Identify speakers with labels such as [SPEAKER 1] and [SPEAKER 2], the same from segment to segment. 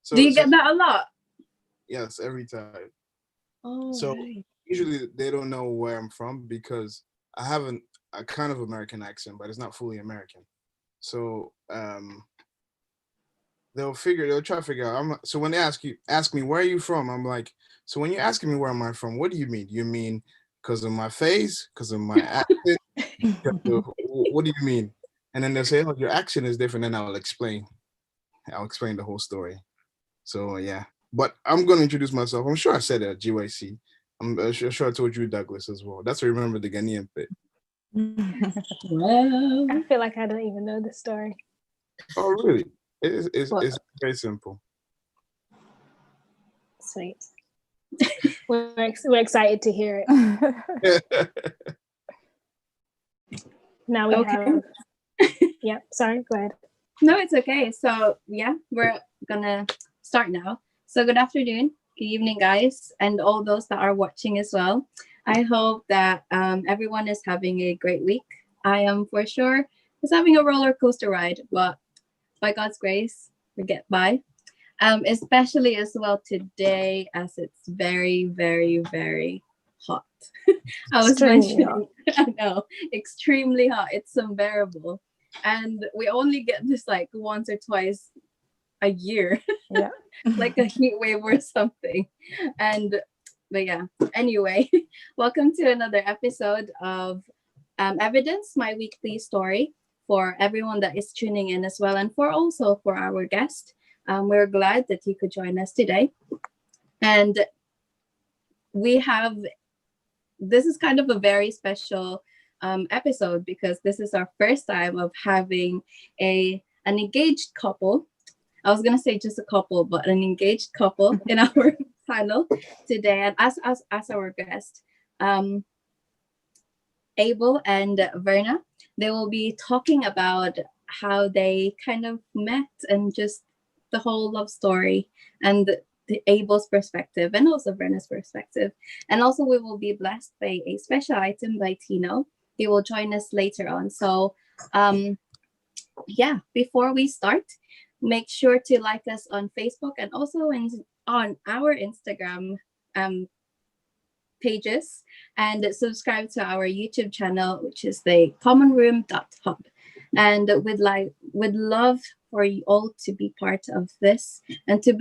[SPEAKER 1] So,
[SPEAKER 2] Do you get that a lot?
[SPEAKER 1] Yes, every time.
[SPEAKER 2] Oh,
[SPEAKER 1] So
[SPEAKER 2] right.
[SPEAKER 1] usually they don't know where I'm from because I have a kind of American accent, but it's not fully American. So they'll try to figure out. So when they ask me where are you from, I'm like, so when you're asking me where am I from, what do you mean? You mean because of my face, because of my accent? 'Cause what do you mean? And then they'll say, oh, your accent is different, and I'll explain. I'll explain the whole story. So yeah, but I'm going to introduce myself. I'm sure I said it at GYC. I'm sure I told you Douglas as well. That's where I remember the Ghanaian bit.
[SPEAKER 2] Well,
[SPEAKER 3] I feel like I don't even know the story.
[SPEAKER 1] Oh really? It's very simple.
[SPEAKER 3] Sweet. We're excited to hear it. Now we have. Yeah, sorry, go ahead.
[SPEAKER 2] No, it's okay. So yeah, we're gonna start now. So good afternoon, good evening, guys, and all those that are watching as well. I hope that everyone is having a great week. I am for sure just having a roller coaster ride, but by God's grace, we get by. Especially as well today, as it's very, very, very hot. I was mentioning, I know, extremely hot. It's unbearable. And we only get this like once or twice a year.
[SPEAKER 3] Yeah.
[SPEAKER 2] Like a heat wave or something. But yeah, anyway, welcome to another episode of Evidence, my weekly story for everyone that is tuning in as well, and for our guest. We're glad that you could join us today. And this is kind of a very special episode because this is our first time of having an engaged couple. I was gonna say just a couple, but an engaged couple in our panel today, and as our guest, Abel and Verna. They will be talking about how they kind of met and just the whole love story and the Abel's perspective and also Verna's perspective. And also we will be blessed by a special item by Tino. He will join us later on. So before we start, make sure to like us on Facebook and also on our Instagram pages, and subscribe to our YouTube channel, which is TheCommonRoom.Hub. And would love for you all to be part of this and to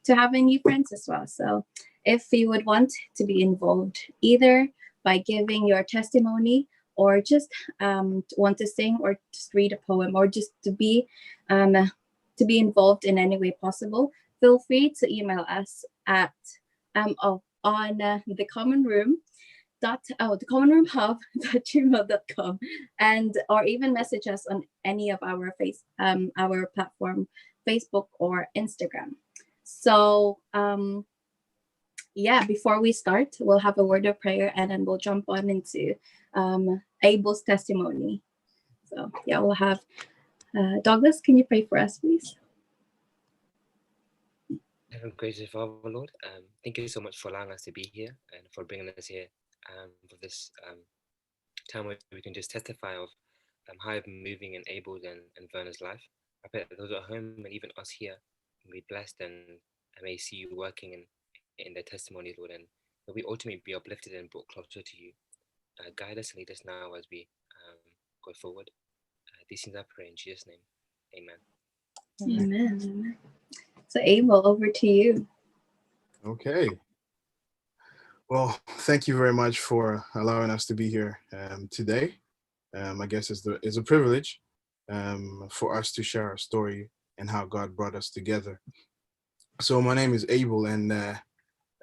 [SPEAKER 2] having new friends as well. So if you would want to be involved either by giving your testimony or just want to sing or just read a poem or just to be involved in any way possible, feel free to email us at on the common room thecommonroomhub.gmail.com, and or even message us on any of our our platform, Facebook or Instagram. So before we start, we'll have a word of prayer and then we'll jump on into Abel's testimony. So we'll have Douglas, can you pray for us, please?
[SPEAKER 4] Heavenly gracious Father, Lord, thank you so much for allowing us to be here and for bringing us here for this time where we can just testify of how you've been moving in Abel's and Verna's life. I pray that those at home and even us here can be blessed and may see you working in their testimony, Lord, and that we ultimately be uplifted and brought closer to you. Guide us and lead us now as we go forward. These things I pray in Jesus' name. Amen.
[SPEAKER 2] Amen. So Abel, over to you.
[SPEAKER 1] Okay. Well, thank you very much for allowing us to be here today. I guess it's a privilege for us to share our story and how God brought us together. So my name is Abel, and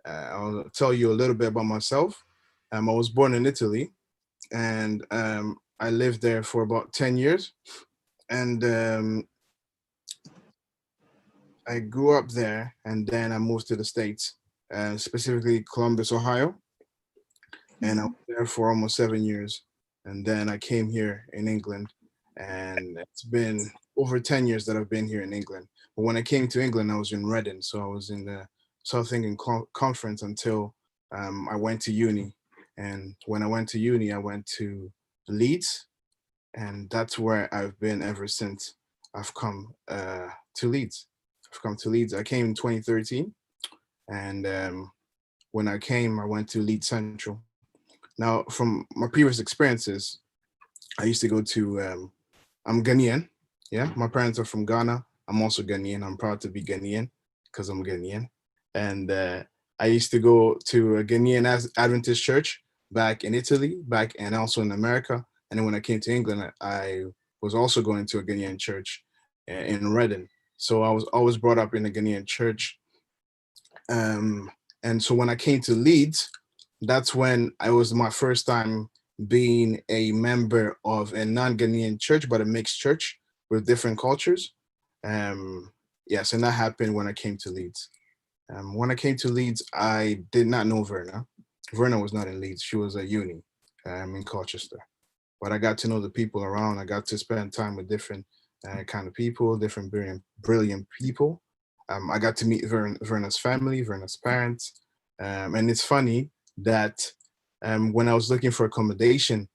[SPEAKER 1] I'll tell you a little bit about myself. I was born in Italy, and I lived there for about 10 years. And I grew up there, and then I moved to the States, specifically Columbus, Ohio. And I was there for almost 7 years. And then I came here in England, and it's been over 10 years that I've been here in England. But when I came to England, I was in Reading. So I was in the South England Conference until I went to uni. And when I went to uni, I went to Leeds. And that's where I've been ever since I've come to Leeds. I've come to Leeds. I came in 2013, and when I came, I went to Leeds Central. Now, from my previous experiences, I used to go to. I'm Ghanaian. Yeah, my parents are from Ghana. I'm also Ghanaian. I'm proud to be Ghanaian because I'm Ghanaian. And I used to go to a Ghanaian Adventist church back in Italy, back and also in America. And then when I came to England, I was also going to a Ghanaian church in Reading. So I was always brought up in a Ghanaian church. And so when I came to Leeds, that's when I was my first time being a member of a non-Ghanaian church, but a mixed church with different cultures. Yes, and that happened when I came to Leeds. When I came to Leeds, I did not know Verna. Verna was not in Leeds. She was at uni in Colchester. But I got to know the people around. I got to spend time with different kind of people, different brilliant people. I got to meet Verna's family, Verna's parents. And it's funny that when I was looking for accommodation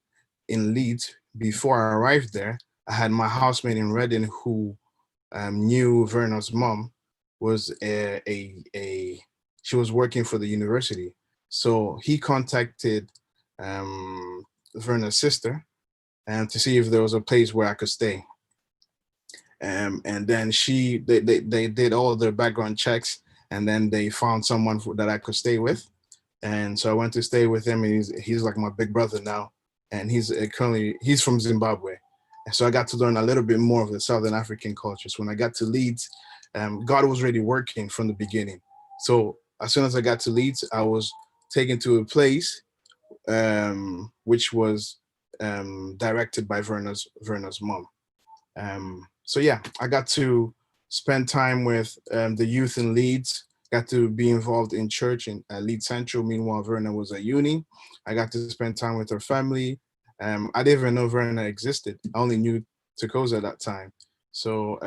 [SPEAKER 1] in Leeds, before I arrived there, I had my housemate in Reading who knew Verna's mom was she was working for the university. So he contacted Verna's sister and to see if there was a place where I could stay. And then they did all of their background checks, and then they found someone that I could stay with. And so I went to stay with him, and he's like my big brother now, and he's from Zimbabwe. And so I got to learn a little bit more of the Southern African cultures. When I got to Leeds, God was already working from the beginning. So as soon as I got to Leeds, I was taken to a place which was directed by Verna's mom. So yeah, I got to spend time with the youth in Leeds, got to be involved in church in Leeds Central. Meanwhile, Verna was at uni. I got to spend time with her family. I didn't even know Verna existed. I only knew Takosa at that time. So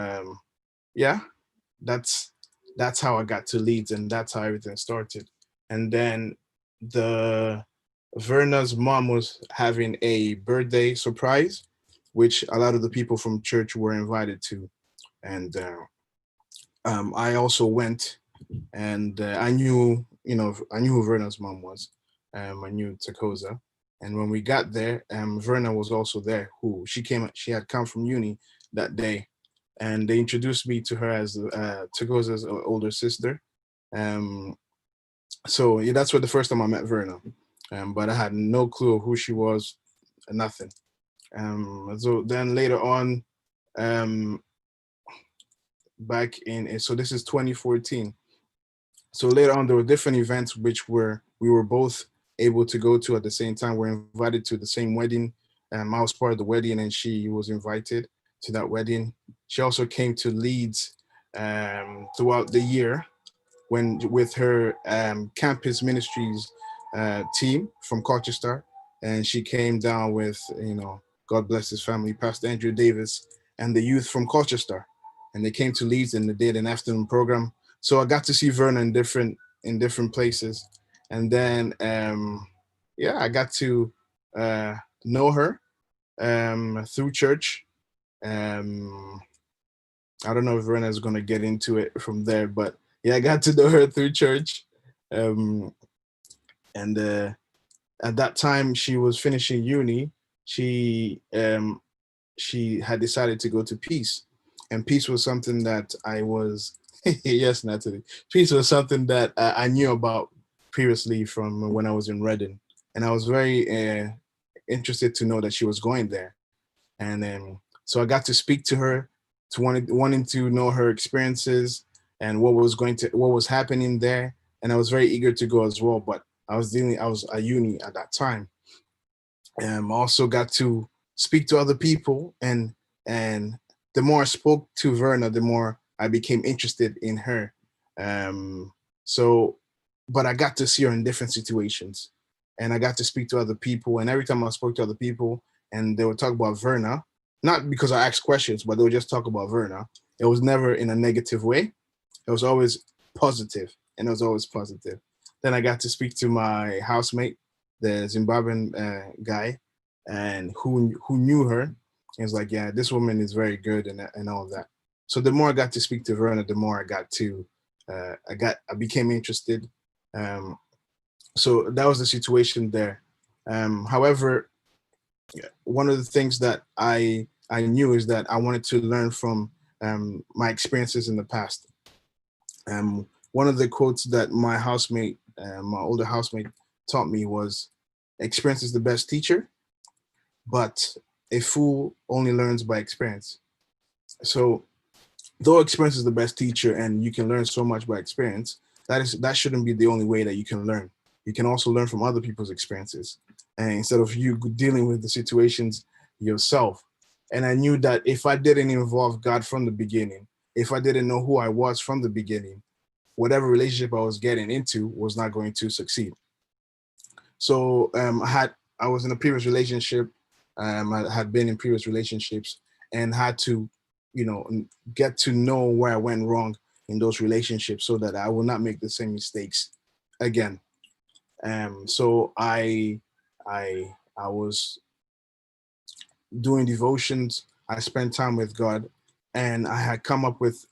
[SPEAKER 1] yeah, that's how I got to Leeds, and that's how everything started. And then Verna's mom was having a birthday surprise, which a lot of the people from church were invited to. And I also went, and I knew who Verna's mom was. I knew Takosa. And when we got there, Verna was also there. She had come from uni that day, and they introduced me to her as Takosa's older sister. So yeah, that's where the first time I met Verna. But I had no clue of who she was, nothing. So then later on, back in, so this is 2014. So later on, there were different events which we were both able to go to at the same time. We're invited to the same wedding. I was part of the wedding, and she was invited to that wedding. She also came to Leeds throughout the year with her campus ministries team from Colchester, and she came down with, God bless his family, Pastor Andrew Davis, and the youth from Colchester, and they came to Leeds and they did an afternoon program. So I got to see Verna in different places, and then I got to know her through church. I don't know if Verna is going to get into it from there, but yeah, I got to know her through church. And at that time, she was finishing uni. She had decided to go to Peace, and Peace was something that I was yes, Natalie. Peace was something that I knew about previously from when I was in Reading, and I was very interested to know that she was going there. And so I got to speak to her, to wanting to know her experiences and what was happening there. And I was very eager to go as well, but I was at uni at that time. I also got to speak to other people, and the more I spoke to Verna, the more I became interested in her. But I got to see her in different situations, and I got to speak to other people. And every time I spoke to other people, and they would talk about Verna, not because I asked questions, but they would just talk about Verna. It was never in a negative way. It was always positive, and it was always positive. Then I got to speak to my housemate, the Zimbabwean guy, and who knew her. He was like, "Yeah, this woman is very good," and all of that. So the more I got to speak to Verna, the more I became interested. So that was the situation there. However, one of the things that I knew is that I wanted to learn from my experiences in the past. One of the quotes that my housemate, my older housemate, taught me was, "Experience is the best teacher, but a fool only learns by experience." So, though experience is the best teacher, and you can learn so much by experience, that shouldn't be the only way that you can learn. You can also learn from other people's experiences, and instead of you dealing with the situations yourself. And I knew that if I didn't involve God from the beginning, if I didn't know who I was from the beginning, whatever relationship I was getting into was not going to succeed. So I was in a previous relationship. I had been in previous relationships and had to, get to know where I went wrong in those relationships so that I will not make the same mistakes again. So I was doing devotions. I spent time with God, and I had come up with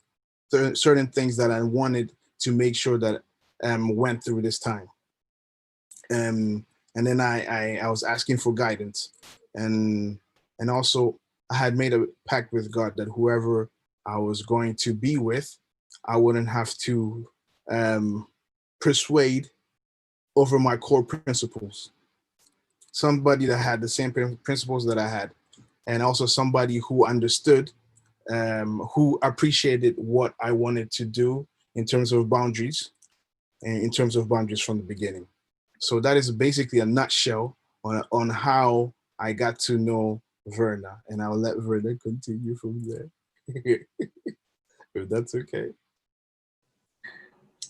[SPEAKER 1] certain things that I wanted to make sure that went through this time. And then I was asking for guidance, and also I had made a pact with God that whoever I was going to be with, I wouldn't have to persuade over my core principles. Somebody that had the same principles that I had, and also somebody who understood, who appreciated what I wanted to do in terms of boundaries, and in terms of boundaries from the beginning. So that is basically a nutshell on how I got to know Verna, and I'll let Verna continue from there, if that's okay.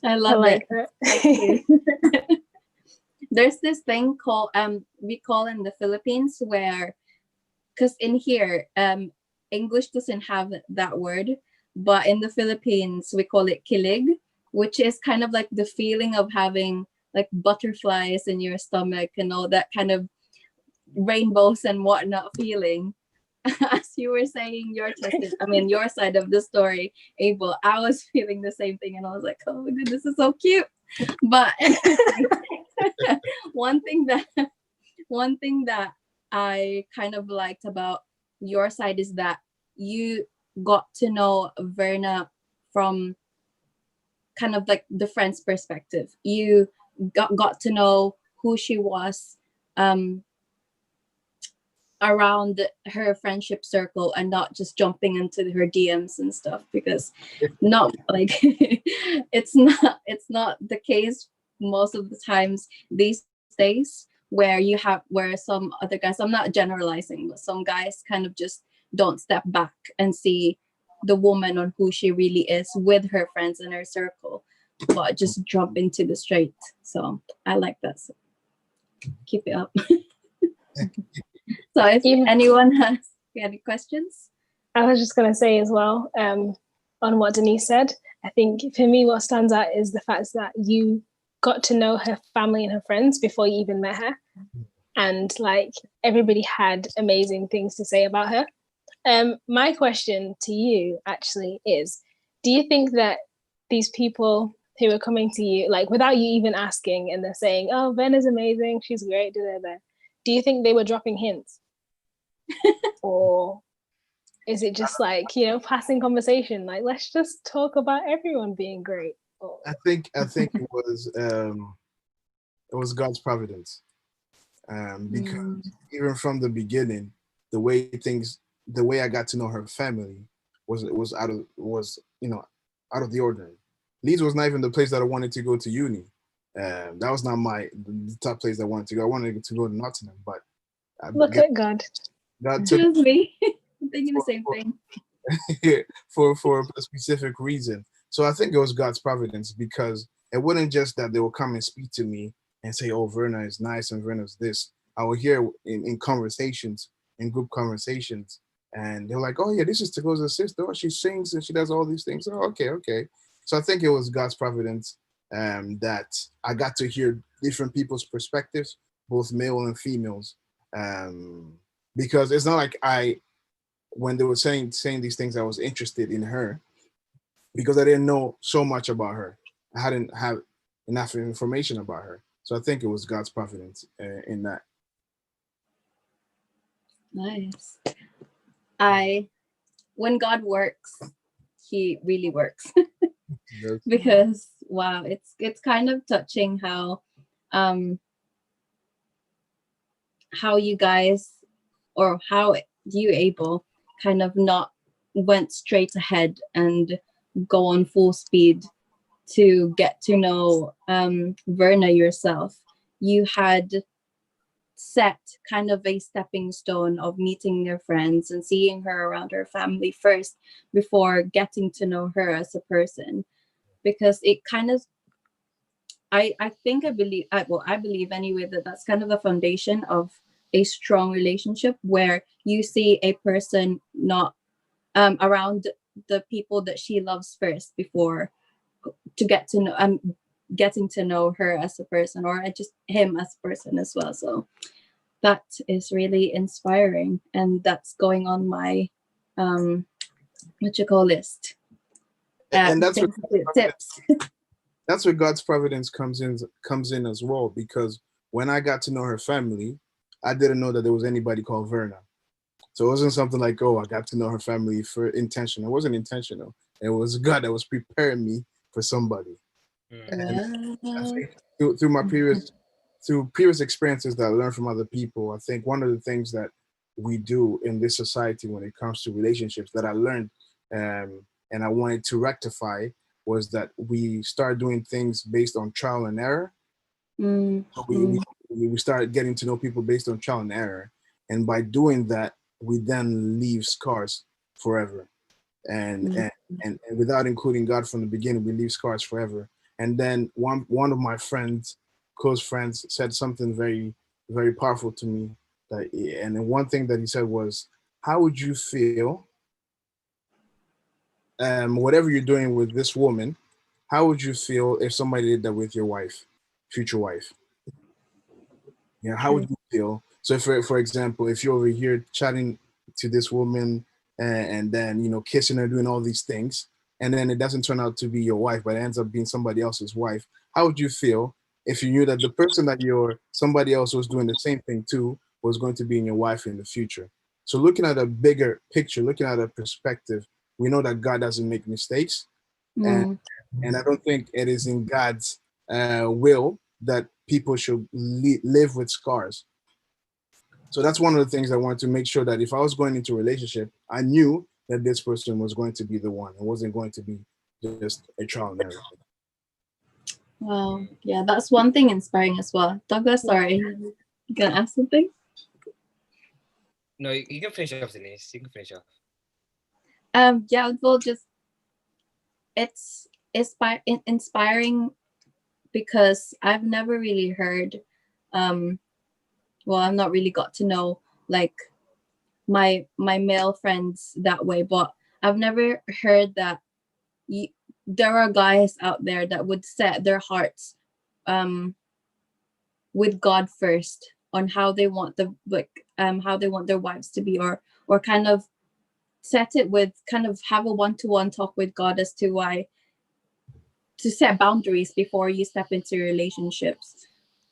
[SPEAKER 2] I
[SPEAKER 3] I
[SPEAKER 2] love
[SPEAKER 3] like
[SPEAKER 2] it.
[SPEAKER 3] that.
[SPEAKER 2] There's this thing called we call in the Philippines where, because in here English doesn't have that word, but in the Philippines we call it kilig, which is kind of like the feeling of having like butterflies in your stomach and all that kind of rainbows and whatnot feeling. As you were saying your your side of the story, Abel, I was feeling the same thing, and I was like, oh my goodness, this is so cute. But one thing that I kind of liked about your side is that you got to know Verna from kind of like the friend's perspective. You got to know who she was around her friendship circle, and not just jumping into her DMs and stuff, because not like it's not the case most of the times these days, where some other guys, I'm not generalizing, but some guys kind of just don't step back and see the woman on who she really is with her friends in her circle, but just jump into the straight. So I like that. So keep it up. So if anyone has any questions.
[SPEAKER 3] I was just going to say as well, on what Denise said, I think for me, what stands out is the fact that you got to know her family and her friends before you even met her. And like everybody had amazing things to say about her. My question to you actually is, do you think that these people who are coming to you, like without you even asking, and they're saying, oh, Ben is amazing, she's great, do you think they were dropping hints? Or is it just like, passing conversation, like let's just talk about everyone being great? Or...
[SPEAKER 1] I think it was God's providence, because even from the beginning, the way I got to know her family was out of the ordinary. Leeds was not even the place that I wanted to go to uni. That was not the top place I wanted to go. I wanted to go to Nottingham, but
[SPEAKER 3] look at God.
[SPEAKER 1] God took
[SPEAKER 2] me. I'm thinking the same thing.
[SPEAKER 1] for a specific reason. So I think it was God's providence, because it wasn't just that they will come and speak to me and say, oh, Verna is nice and Verna's this. I will hear in conversations, in group conversations, and they're like, oh yeah, this is Tagoza's sister. Oh, she sings and she does all these things. Oh, okay. So I think it was God's providence that I got to hear different people's perspectives, both male and females, because it's not like when they were saying these things, I was interested in her because I didn't know so much about her. I hadn't have enough information about her. So I think it was God's providence in that.
[SPEAKER 2] Nice. When God works, he really works. Because wow, it's kind of touching how you guys, or how you Abel kind of not went straight ahead and go on full speed to get to know Verna yourself. You had set kind of a stepping stone of meeting your friends and seeing her around her family first before getting to know her as a person, because it kind of, I believe anyway that that's kind of the foundation of a strong relationship, where you see a person not around the people that she loves first before to get to know getting to know her as a person, or just him as a person as well. So that is really inspiring, and that's going on my list.
[SPEAKER 1] And that's what
[SPEAKER 2] Tips.
[SPEAKER 1] that's where God's providence comes in as well, because when I got to know her family, I didn't know that there was anybody called Verna. So it wasn't something like, oh, I got to know her family for intention. It wasn't intentional. It was God that was preparing me for somebody. And I think through previous experiences that I learned from other people, I think one of the things that we do in this society when it comes to relationships that I learned and I wanted to rectify was that we start doing things based on trial and error. So we start getting to know people based on trial and error. And by doing that, we then leave scars forever. And without including God from the beginning, we leave scars forever. And then one of my close friends, said something very, very powerful to me. And then one thing that he said was, how would you feel, whatever you're doing with this woman, how would you feel if somebody did that with your wife, future wife? Yeah, how would you feel? So, for example, if you're over here chatting to this woman and then kissing her, doing all these things, and then it doesn't turn out to be your wife, but it ends up being somebody else's wife, how would you feel if you knew that the person that somebody else was doing the same thing to was going to be in your wife in the future? So, looking at a bigger picture, looking at a perspective, we know that God doesn't make mistakes, and I don't think it is in God's will that people should live with scars. So that's one of the things I wanted to make sure that if I was going into a relationship, I knew that this person was going to be the one. It wasn't going to be just a trial and error.
[SPEAKER 2] Wow. Yeah, that's one thing inspiring as well. Douglas, sorry, you gonna ask something?
[SPEAKER 4] No, you can finish off, Denise. You can finish off.
[SPEAKER 2] Yeah, well, just it's inspiring because I've never really heard I've not really got to know like my male friends that way, but I've never heard that there are guys out there that would set their hearts with God first on how they want how they want their wives to be, or kind of set it with kind of have a one-to-one talk with God as to why to set boundaries before you step into relationships.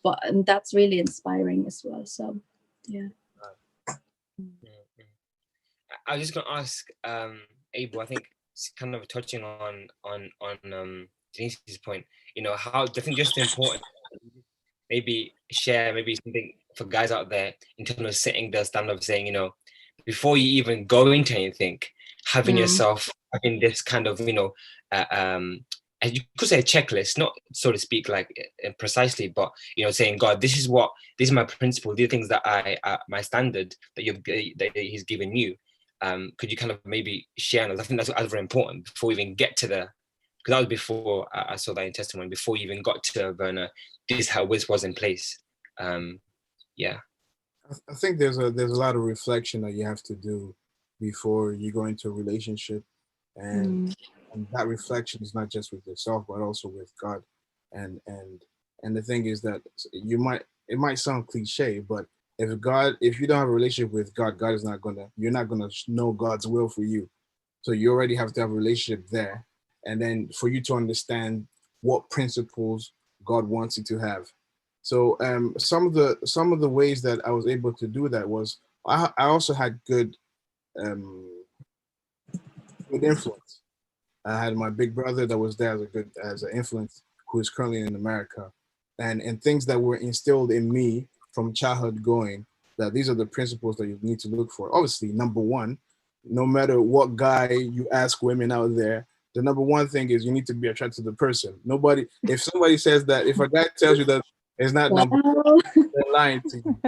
[SPEAKER 2] But that's really inspiring as well. So yeah.
[SPEAKER 4] I was just gonna ask Abel, I think it's kind of touching on Denise's point, how I think just important maybe share maybe something for guys out there in terms of setting the standard of saying, before you even go into anything, having yourself having this kind of, as you could say a checklist, not so to speak like precisely, but saying, God, these are my principles, these are things that my standard that he's given you. Could you kind of maybe share? I think that's very important before we even get to because that was before I saw that in testimony. Before you even got to Verna, this is how this was in place. Yeah.
[SPEAKER 1] I think there's a lot of reflection that you have to do before you go into a relationship, and that reflection is not just with yourself but also with God. And the thing is that it might sound cliche, but if you don't have a relationship with God, you're not gonna know God's will for you. So you already have to have a relationship there, and then for you to understand what principles God wants you to have. So some of the ways that I was able to do that was I also had um, good influence. I had my big brother that was there as an influence, who is currently in America, and things that were instilled in me from childhood going, that these are the principles that you need to look for. Obviously, number one, no matter what guy you ask women out there, the number one thing is you need to be attracted to the person. If somebody says that, if a guy tells you that it's not number one,
[SPEAKER 2] Wow.
[SPEAKER 1] they're lying to you.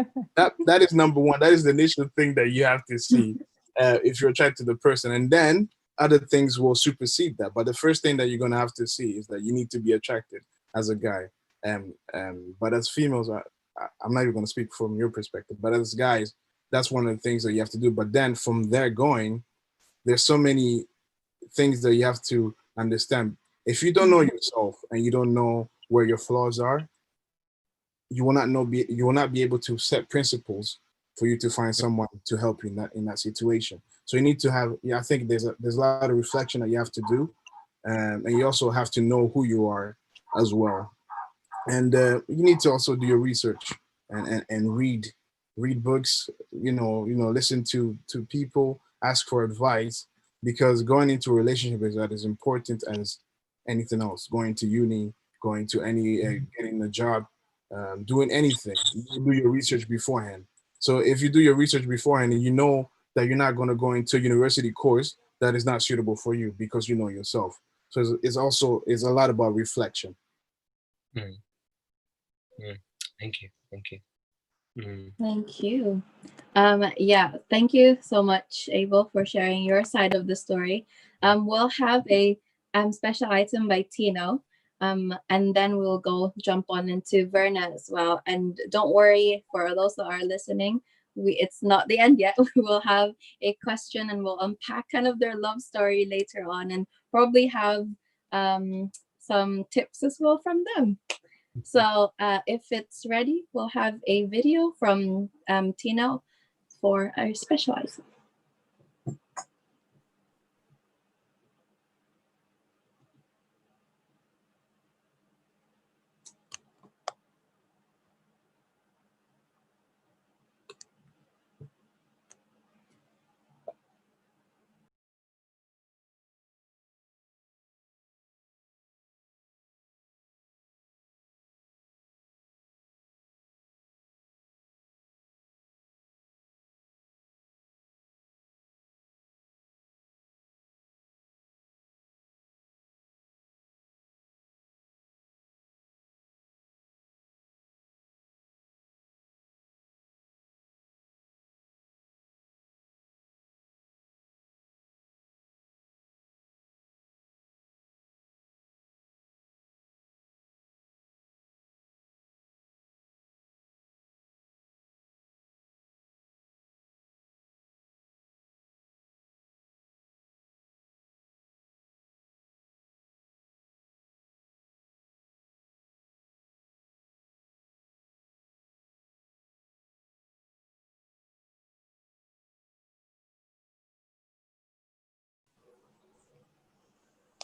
[SPEAKER 1] That is number one. That is the initial thing that you have to see if you're attracted to the person, and then other things will supersede that. But the first thing that you're gonna have to see is that you need to be attracted as a guy. But as females, I'm not even gonna speak from your perspective. But as guys, that's one of the things that you have to do. But then from there going, there's so many things that you have to understand. If you don't know yourself and you don't know where your flaws are, you will not be able to set principles for you to find someone to help you in that situation. So you need to have, I think there's a lot of reflection that you have to do, and you also have to know who you are as well. And you need to also do your research and read books. Listen to people, ask for advice, because going into a relationship is that as important as anything else. Going to uni, going to any getting a job, doing anything. You do your research beforehand. So if you do your research beforehand and you know that you're not going to go into a university course that is not suitable for you because you know yourself. So it's a lot about reflection.
[SPEAKER 4] Mm. Thank you.
[SPEAKER 2] Thank you. Yeah, thank you so much, Abel, for sharing your side of the story. We'll have a special item by Tino, and then we'll go jump on into Verna as well. And don't worry, for those that are listening, it's not the end yet. We will have a question and we'll unpack kind of their love story later on, and probably have some tips as well from them. So if it's ready, we'll have a video from Tino for our special item.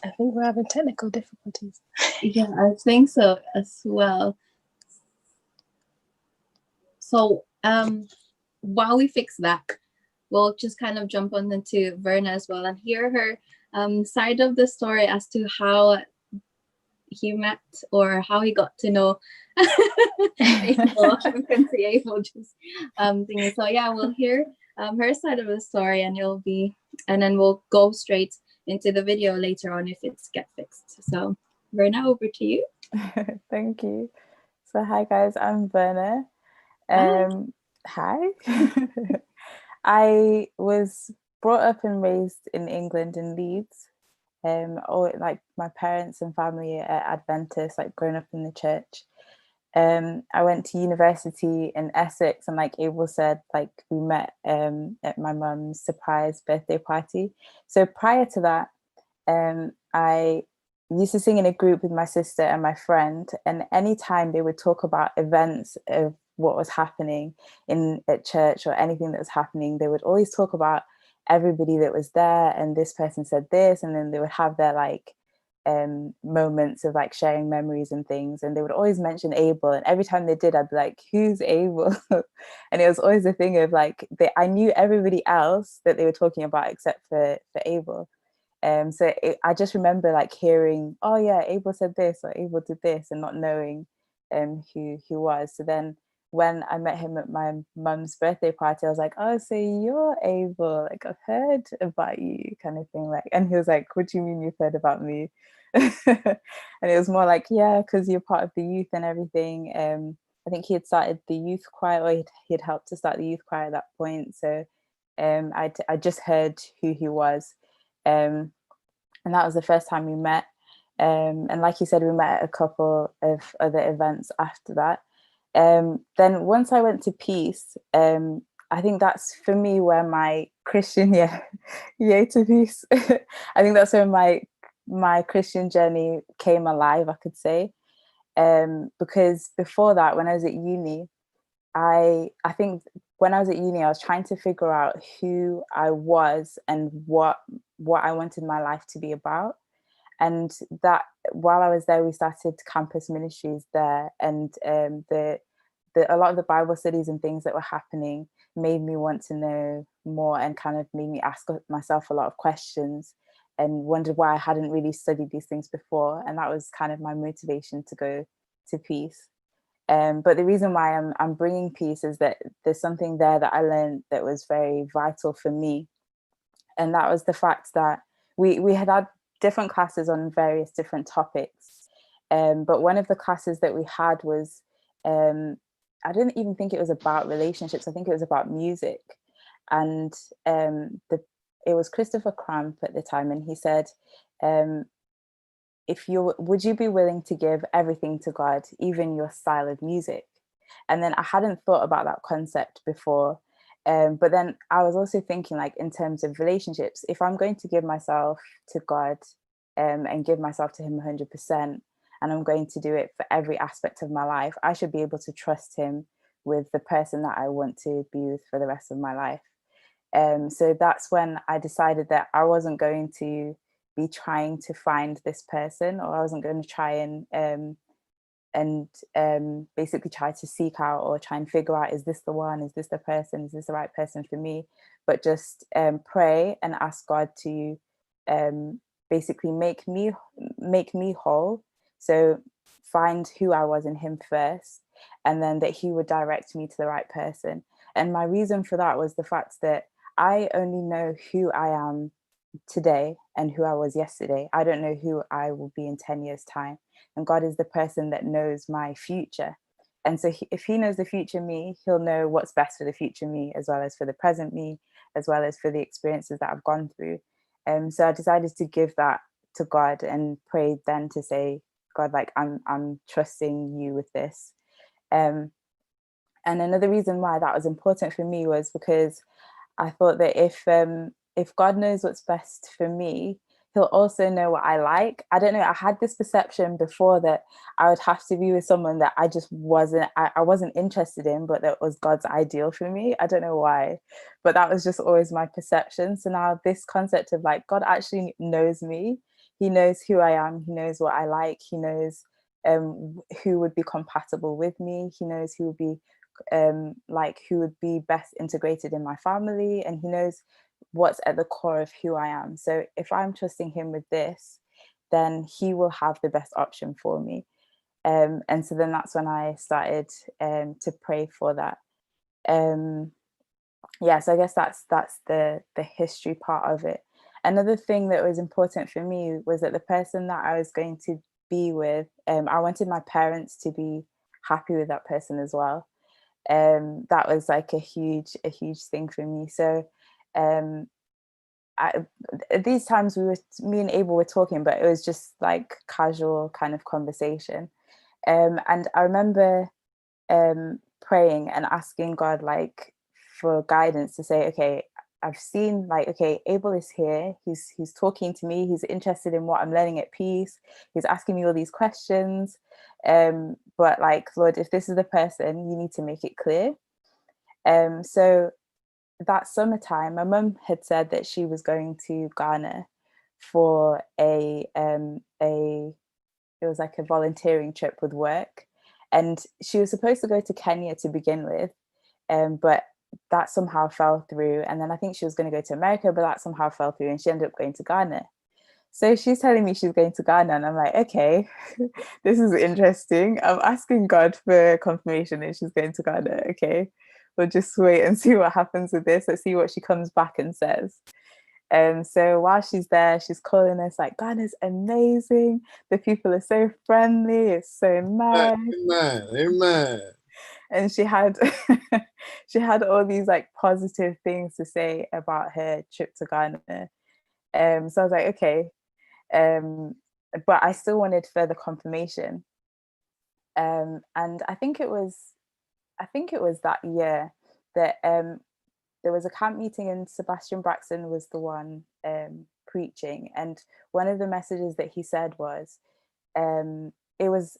[SPEAKER 3] I think we're having technical difficulties.
[SPEAKER 2] Yeah, I think so as well. So while we fix that, we'll just kind of jump on into Verna as well and hear her side of the story as to how he met or how he got to know Abel. I can see Abel just thinking. So yeah, we'll hear her side of the story, and then we'll go straight into the video later on if it's get fixed. So Verna, over to you.
[SPEAKER 5] Thank you. So hi guys, I'm Verna. Hi. I was brought up and raised in England in Leeds. Like my parents and family are Adventists, like growing up in the church. I went to university in Essex, and like Abel said, like we met at my mum's surprise birthday party. So prior to that, I used to sing in a group with my sister and my friend, and anytime they would talk about events of what was happening at church or anything that was happening, they would always talk about everybody that was there, and this person said this, and then they would have their like moments of like sharing memories and things, and they would always mention Abel, and every time they did, I'd be like, who's Abel? And it was always a thing of like, I knew everybody else that they were talking about except for Abel. I just remember like hearing, oh yeah, Abel said this or Abel did this, and not knowing who he was. So then when I met him at my mum's birthday party, I was like, oh, so you're Abel, like I've heard about you, kind of thing. Like, and he was like, what do you mean you've heard about me? And it was more like, yeah, because you're part of the youth and everything. I think he had started the youth choir, or he'd helped to start the youth choir at that point. So I just heard who he was. And that was the first time we met. And like you said, we met at a couple of other events after that. Then once I went to Peace, I think that's for me where my Christian, yay to Peace. I think that's where my Christian journey came alive, I could say. Because before that, when I was at uni, I think when I was at uni, I was trying to figure out who I was and what I wanted my life to be about. And that while I was there, we started campus ministries there, and a lot of the Bible studies and things that were happening made me want to know more, and kind of made me ask myself a lot of questions and wondered why I hadn't really studied these things before. And that was kind of my motivation to go to Peace. But the reason why I'm bringing Peace is that there's something there that I learned that was very vital for me. And that was the fact that we had different classes on various different topics. But one of the classes that we had was, I didn't even think it was about relationships. I think it was about music. And it was Christopher Cramp at the time. And he said, would you be willing to give everything to God, even your style of music? And then I hadn't thought about that concept before. But then I was also thinking, like, in terms of relationships, if I'm going to give myself to God and give myself to him 100%, and I'm going to do it for every aspect of my life, I should be able to trust him with the person that I want to be with for the rest of my life. So that's when I decided that I wasn't going to be trying to find this person, or I wasn't going to try and basically try to seek out or try and figure out, is this the one, is this the person, is this the right person for me? But just pray and ask God to basically make me whole. So find who I was in him first, and then that he would direct me to the right person. And my reason for that was the fact that I only know who I am today and who I was yesterday. I don't know who I will be in 10 years' time. And God is the person that knows my future. And so if he knows the future me, he'll know what's best for the future me, as well as for the present me, as well as for the experiences that I've gone through. So I decided to give that to God and prayed then to say, God, like, I'm trusting you with this. And another reason why that was important for me was because I thought that if God knows what's best for me, he'll also know what I like. I don't know, I had this perception before that I would have to be with someone that I just wasn't interested in, but that was God's ideal for me. I don't know why, but that was just always my perception. So now this concept of, like, God actually knows me. He knows who I am. He knows what I like. He knows who would be compatible with me. He knows who would be who would be best integrated in my family, and he knows what's at the core of who I am. So if I'm trusting him with this, then he will have the best option for me. And so then that's when I started to pray for that. So I guess that's the history part of it. Another thing that was important for me was that the person that I was going to be with, I wanted my parents to be happy with that person as well. That was like a huge thing for me. So at these times me and Abel were talking, but it was just like casual kind of conversation. And I remember praying and asking God, like, for guidance to say, okay, I've seen like, okay, Abel is here. He's talking to me. He's interested in what I'm learning at Peace. He's asking me all these questions. But like, Lord, if this is the person, you need to make it clear. So that summertime, my mum had said that she was going to Ghana for it was like a volunteering trip with work, and she was supposed to go to Kenya to begin with, but that somehow fell through. And then I think she was going to go to America, but that somehow fell through, and she ended up going to Ghana. So she's telling me she's going to Ghana, and I'm like, okay, this is interesting. I'm asking God for confirmation that she's going to Ghana. Okay, we'll just wait and see what happens with this. Let's see what she comes back and says. So while she's there, she's calling us like, Ghana's amazing. The people are so friendly. It's so nice.
[SPEAKER 1] Amen.
[SPEAKER 5] And she had all these like positive things to say about her trip to Ghana. So I was like, okay. But I still wanted further confirmation. And I think it was that year that there was a camp meeting, and Sebastian Braxton was the one preaching. And one of the messages that he said was, it was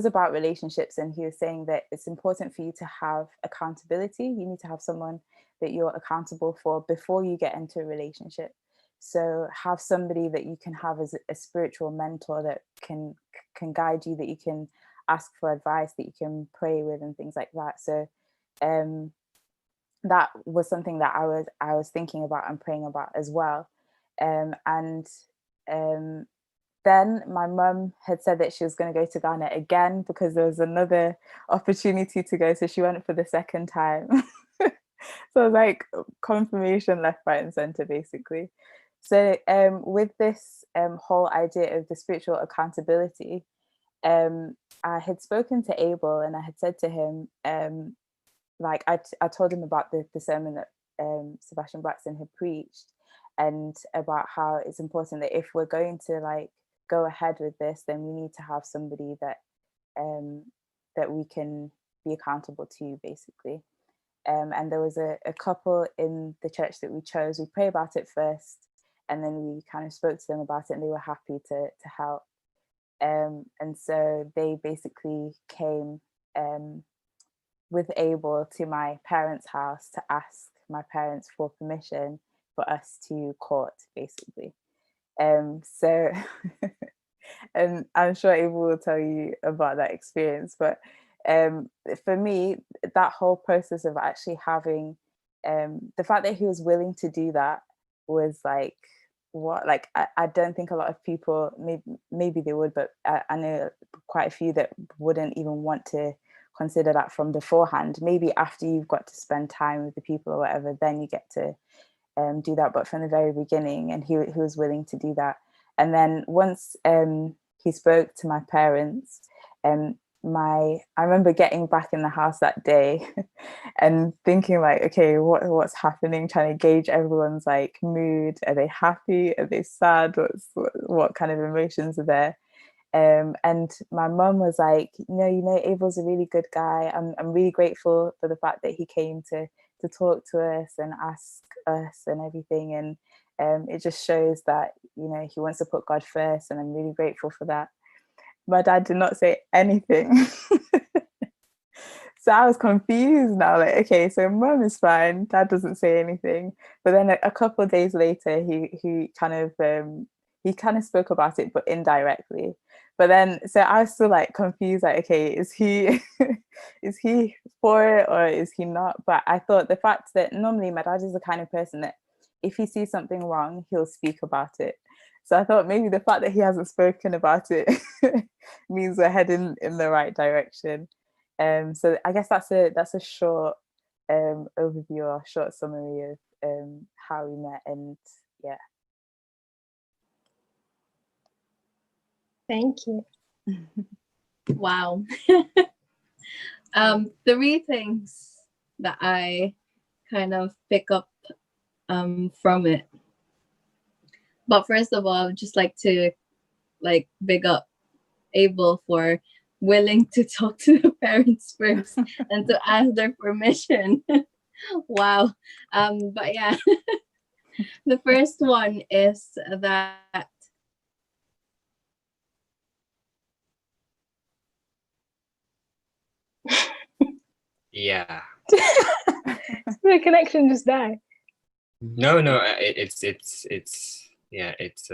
[SPEAKER 5] about relationships. And he was saying that it's important for you to have accountability. You need to have someone that you're accountable for before you get into a relationship. So have somebody that you can have as a spiritual mentor that can guide you, that you can ask for advice, that you can pray with, and things like that. So that was something that I was thinking about and praying about as well. Then my mum had said that she was going to go to Ghana again because there was another opportunity to go. So she went for the second time. So it was like confirmation left, right, and center, basically. So with this whole idea of the spiritual accountability, I had spoken to Abel, and I had said to him, like I told him about the sermon that Sebastian Braxton had preached, and about how it's important that if we're going to like go ahead with this, then we need to have somebody that that we can be accountable to, basically. And there was a couple in the church that we chose. We prayed about it first, and then we kind of spoke to them about it, and they were happy to help. And so they basically came with Abel to my parents' house to ask my parents for permission for us to court, basically. So and I'm sure Abel will tell you about that experience, but for me, that whole process of actually having the fact that he was willing to do that was like, what, like I don't think a lot of people, maybe they would, but I know quite a few that wouldn't even want to consider that from beforehand. Maybe after you've got to spend time with the people or whatever, then you get to do that. But from the very beginning, and he was willing to do that. And then once he spoke to my parents, I remember getting back in the house that day and thinking like, okay, what's happening? Trying to gauge everyone's like mood. Are they happy? Are they sad? What kind of emotions are there? And my mum was like, Abel's a really good guy. I'm really grateful for the fact that he came to talk to us and ask us and everything. And it just shows that, he wants to put God first. And I'm really grateful for that. My dad did not say anything. So I was confused now, like, okay, so mum is fine, dad doesn't say anything. But then a couple of days later, he kind of spoke about it, but indirectly. But then, so I was still like confused, like, okay, is he is he for it or is he not? But I thought the fact that normally my dad is the kind of person that if he sees something wrong, he'll speak about it. So I thought maybe the fact that he hasn't spoken about it means we're heading in the right direction. So I guess that's a short overview or short summary of how we met, and yeah.
[SPEAKER 3] Thank you.
[SPEAKER 2] Wow. 3 things that I kind of pick up from it. But first of all, I would just like to big up Abel for willing to talk to the parents first and to ask their permission. Wow. But yeah, the first one is that
[SPEAKER 4] Yeah.
[SPEAKER 3] The connection just died.
[SPEAKER 4] No, it's yeah, it's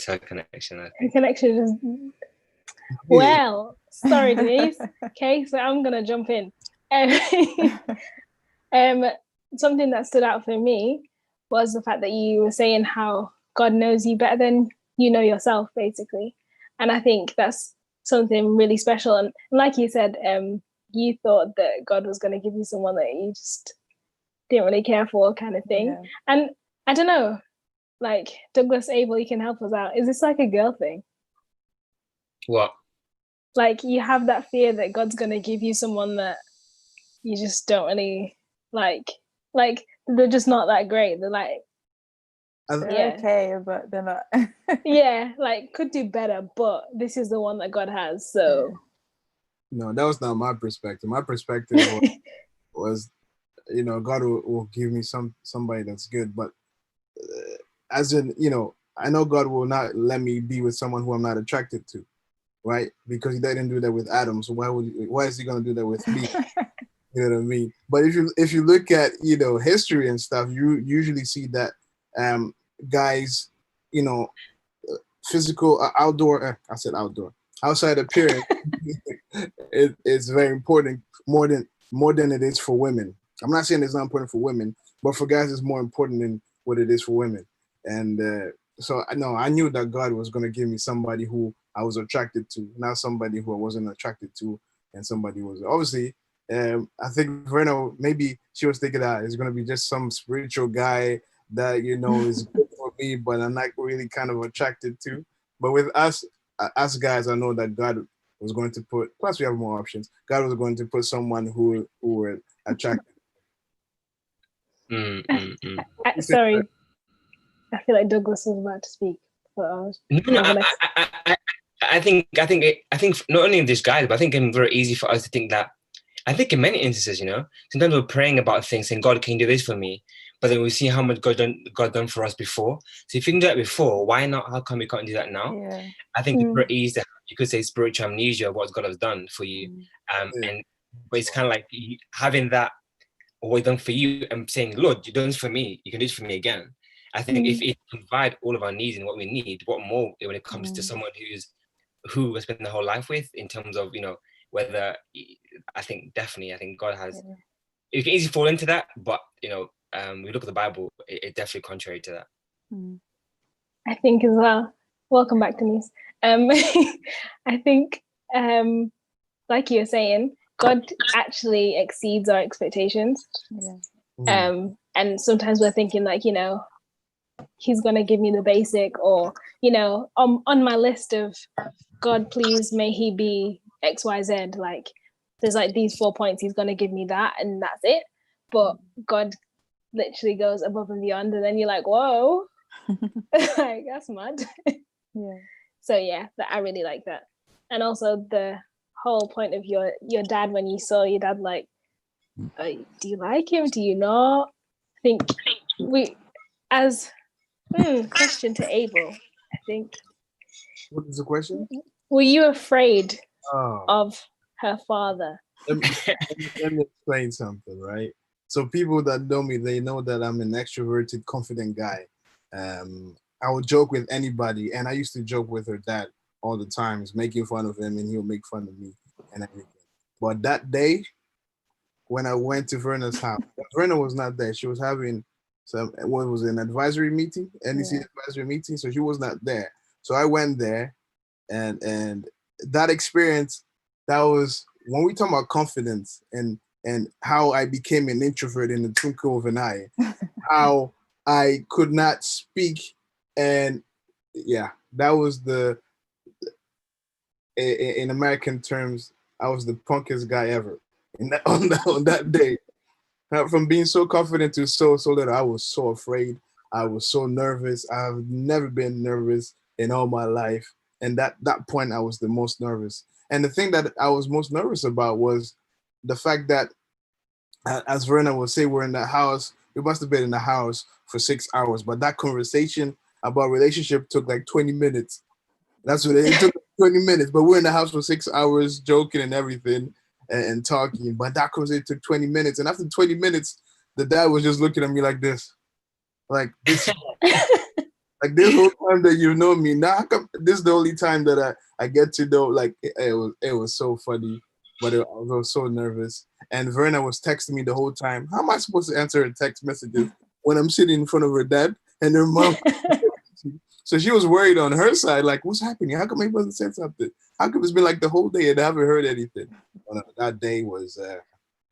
[SPEAKER 4] her connection, I
[SPEAKER 3] The
[SPEAKER 4] think.
[SPEAKER 3] connection just. Well, sorry, Denise. Okay, so I'm gonna jump in. Um, something that stood out for me was the fact that you were saying how God knows you better than you know yourself, basically. And I think that's something really special. And like you said, you thought that God was going to give you someone that you just didn't really care for, kind of thing.
[SPEAKER 5] Yeah.
[SPEAKER 3] And I don't know, like Douglas Abel, you can help us out. Is this like a girl thing?
[SPEAKER 4] What?
[SPEAKER 3] Like you have that fear that God's going to give you someone that you just don't really like they're just not that great. They're like,
[SPEAKER 5] They're okay, but they're not.
[SPEAKER 3] yeah, like could do better, but this is the one that God has. So
[SPEAKER 1] No, that was not my perspective. My perspective was, you know, God will give me somebody that's good, but as in, you know, I know God will not let me be with someone who I'm not attracted to, right? Because He didn't do that with Adam, so why is He going to do that with me? You know what I mean? But if you look at, you know, history and stuff, you usually see that guys, you know, physical outdoor. I said outdoor. Outside appearance is very important, more than it is for women. I'm not saying it's not important for women, but for guys, it's more important than what it is for women. And so I knew that God was going to give me somebody who I was attracted to, not somebody who I wasn't attracted to, and somebody who was obviously. I think Verna, maybe she was thinking that it's going to be just some spiritual guy that, you know, is good for me, but I'm not really kind of attracted to. But with us guys, I know that God was going to put, plus we have more options. God was going to put someone who were attracted.
[SPEAKER 3] sorry, I feel like Douglas was about to speak. But
[SPEAKER 4] I think not only in this guys, but I think it's very easy for us to think that. I think in many instances, you know, sometimes we're praying about things saying, God, can you do this for me? But then we see how much God done for us before. So if you can do that before, why not? How come we can't do that now?
[SPEAKER 5] Yeah.
[SPEAKER 4] I think it's very easy. You could say spiritual amnesia, what God has done for you. But it's kind of like having that what done for you and saying, Lord, you done this for me. You can do this for me again. I think if it provide all of our needs and what we need, what more when it comes to someone who has spent their whole life with, in terms of, you know, whether I think God has. It can easily fall into that, but you know, we look at the Bible, it definitely contrary to that.
[SPEAKER 3] I think as well. Welcome back, Denise. I think, like you were saying, God actually exceeds our expectations. And sometimes we're thinking like, you know, He's gonna give me the basic, or you know, on my list of God, please may He be XYZ. Like, there's like these 4 points. He's gonna give me that, and that's it. But God literally goes above and beyond, and then you're like, whoa, like that's mad. So yeah, I really like that. And also the whole point of your dad, when you saw your dad, like, do you like him, do you not? I think we as question to Abel, I think,
[SPEAKER 1] What is the question?
[SPEAKER 3] were you afraid of her father?
[SPEAKER 1] Let me explain something, right? So people that know me, they know that I'm an extroverted, confident guy. I would joke with anybody, and I used to joke with her dad all the time, making fun of him, and he'll make fun of me and everything. But that day, when I went to Verna's house, Verna was not there. She was having what was it, an advisory meeting, NEC advisory meeting, so she was not there. So I went there, and that experience, that was when we talk about confidence and how I became an introvert in the twinkle of an eye, how I could not speak, and that was in American terms, I was the punkest guy ever. On that day, from being so confident to so that I was so afraid, I was so nervous. I've never been nervous in all my life, and that point I was the most nervous. And the thing that I was most nervous about was the fact that as Verna will say, we're in the house. We must have been in the house for 6 hours, but that conversation about relationship took like 20 minutes. That's what it took 20 minutes, but we're in the house for 6 hours joking and everything and talking. But that conversation took 20 minutes. And after 20 minutes, the dad was just looking at me like this. Like this, like this whole time that you know me. Now this is the only time that I get to know. Like it was so funny, but I was so nervous. And Verna was texting me the whole time. How am I supposed to answer her text messages when I'm sitting in front of her dad and her mom? So she was worried on her side, like, what's happening? How come he wasn't saying something? How come it's been like the whole day and I haven't heard anything? That day was,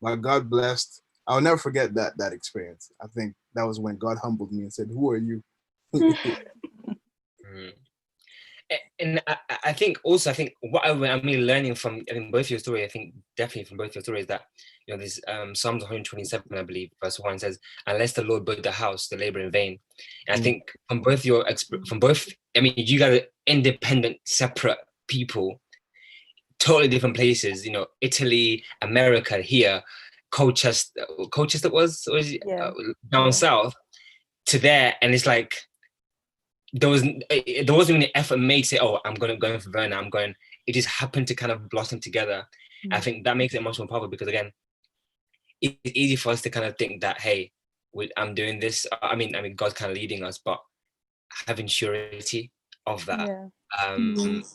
[SPEAKER 1] my God blessed. I'll never forget that experience. I think that was when God humbled me and said, who are you?
[SPEAKER 4] And I think also, what I'm really learning from both your story, I think definitely from both your stories, that this Psalms 127, I believe, verse 1 says, "Unless the Lord build the house, the labor in vain." And I think from both you guys are independent, separate people, totally different places. Italy, America, here, Colchester down south to there, and it's like. There wasn't even an effort made to say, "Oh, I'm going for Verna." It just happened to kind of blossom together. I think that makes it much more powerful because, again, it's easy for us to kind of think that, hey, I'm doing this. I mean, God's kind of leading us, but having surety of that and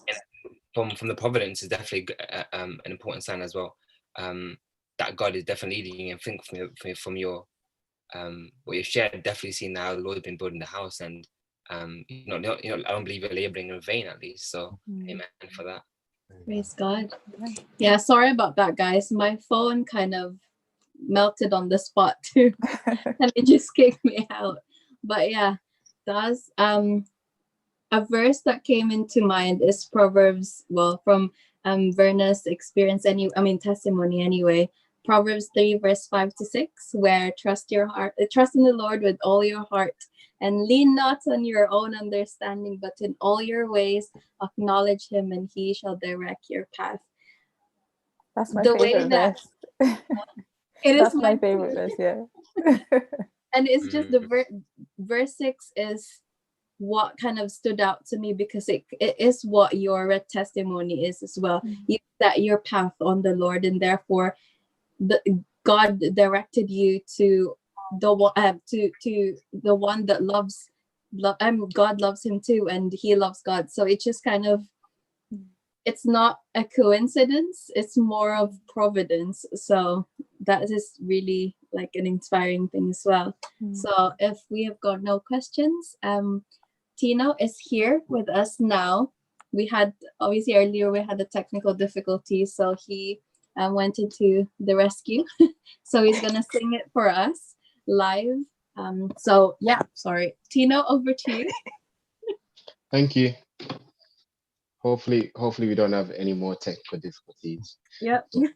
[SPEAKER 4] from the providence is definitely an important sign as well. That God is definitely leading, and I think from your what you've shared, definitely seen how the Lord has been building the house, and I don't believe you're laboring in vain, at least. So amen for that.
[SPEAKER 2] Praise God. Yeah, sorry about that, guys. My phone kind of melted on the spot too, and it just kicked me out. But yeah, that's a verse that came into mind is Proverbs. Well, from Verna's experience, testimony anyway. Proverbs 3 verse 5-6, where trust in the Lord with all your heart, and lean not on your own understanding, but in all your ways acknowledge him, and he shall direct your path.
[SPEAKER 5] That's my favorite verse. That's my favorite verse, yeah.
[SPEAKER 2] And it's just the verse 6 is what kind of stood out to me, because it is what your testimony is as well. You set your path on the Lord, and therefore God directed you to the one that loves God loves him too, and he loves God. So it's just kind of, it's not a coincidence, it's more of providence. So that is really like an inspiring thing as well. So if we have got no questions, Tino is here with us now. We had, obviously earlier we had a technical difficulty, so he went into the rescue. So he's gonna sing it for us live. So yeah, sorry, Tino, over to you.
[SPEAKER 6] Thank you. Hopefully we don't have any more technical difficulties.
[SPEAKER 2] Yep.
[SPEAKER 6] So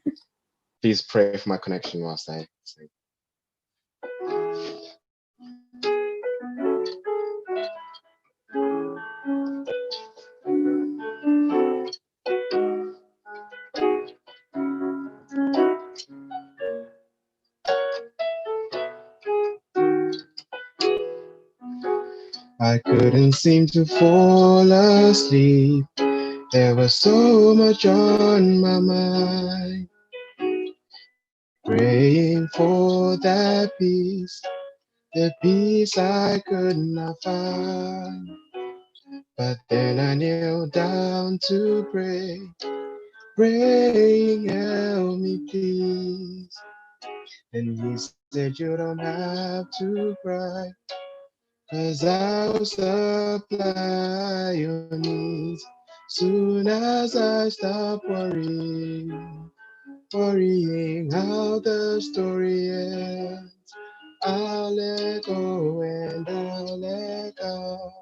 [SPEAKER 6] please pray for my connection whilst I sing. I couldn't seem to fall asleep. There was so much on my mind. Praying for that peace, the peace I could not find. But then I knelt down to pray, praying, help me please. And he said, you don't have to cry, 'cause I'll supply your needs. Soon as I stop worrying how the story ends, I'll let go and I'll let God.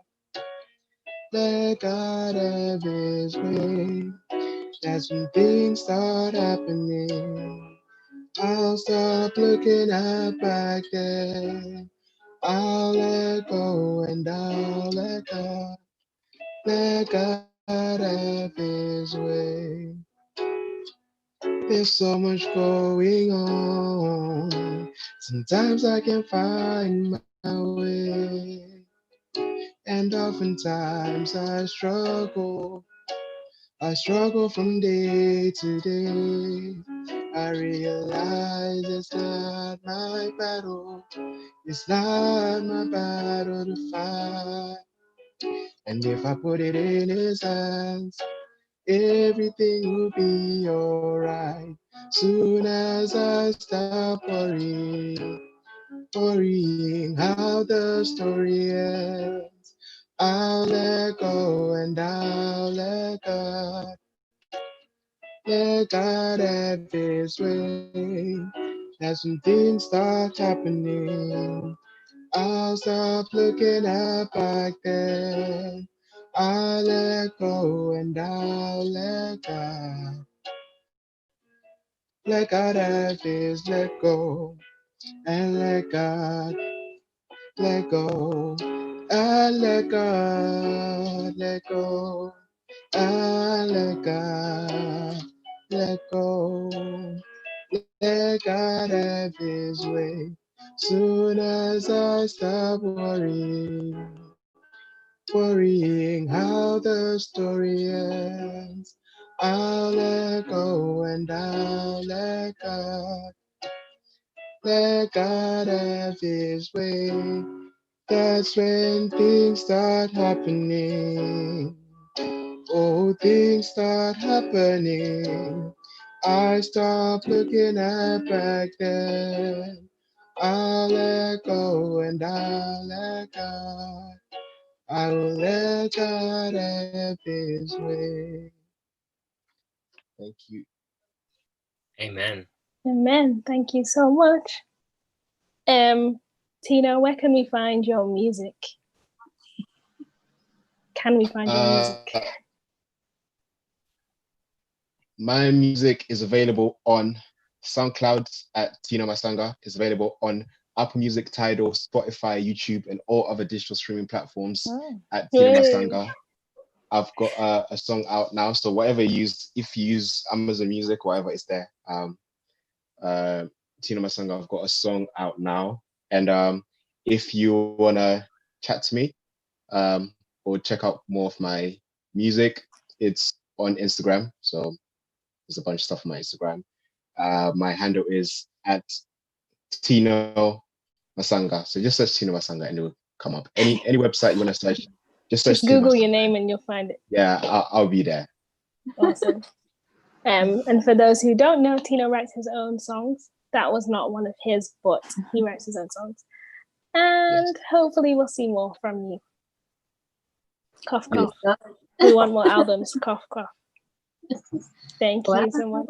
[SPEAKER 6] Let God have his way. As when things start happening, I'll stop looking at back then. I'll let go and I'll let God. Let God have his way. There's so much going on. Sometimes I can't find my way. And oftentimes I struggle from day to day. I realize it's not my battle. It's not my battle to fight. And if I put it in his hands, everything will be alright. Soon as I stop worrying how the story ends, I'll let go and I'll let God have his way. As some things start happening, I'll stop looking at back then. I'll let go and I'll let God have his let go and let go. I let God let go. I let God let go. Let God have his way. Soon as I stop worrying how the story ends, I'll let go and I'll let God have his way. That's when things start happening. Oh, things start happening. I stop looking at back then. I'll let go and I'll let God. I will let God have his way. Thank you.
[SPEAKER 4] Amen.
[SPEAKER 3] Amen. Thank you so much. Tina, where can we find your music? Can we find your music?
[SPEAKER 6] My music is available on SoundCloud at Tina Masanga. It's available on Apple Music, Tidal, Spotify, YouTube, and all other digital streaming platforms at Tina
[SPEAKER 3] Yay.
[SPEAKER 6] Masanga. I've got a song out now, so whatever you use, if you use Amazon Music, whatever, it's there. Tina Masanga, I've got a song out now, and if you wanna chat to me, or check out more of my music, it's on Instagram. So there's a bunch of stuff on my Instagram. My handle is at Tino Masanga. So just search Tino Masanga and it will come up. Any website you want to search, just search
[SPEAKER 3] Just
[SPEAKER 6] Tino
[SPEAKER 3] Google
[SPEAKER 6] Masanga.
[SPEAKER 3] your name and you'll find it.
[SPEAKER 6] Yeah, I'll be there.
[SPEAKER 3] Awesome. And for those who don't know, Tino writes his own songs. That was not one of his, but he writes his own songs. And hopefully we'll see more from you. Cough, cough. We want more albums. Cough, cough. Thank you so much.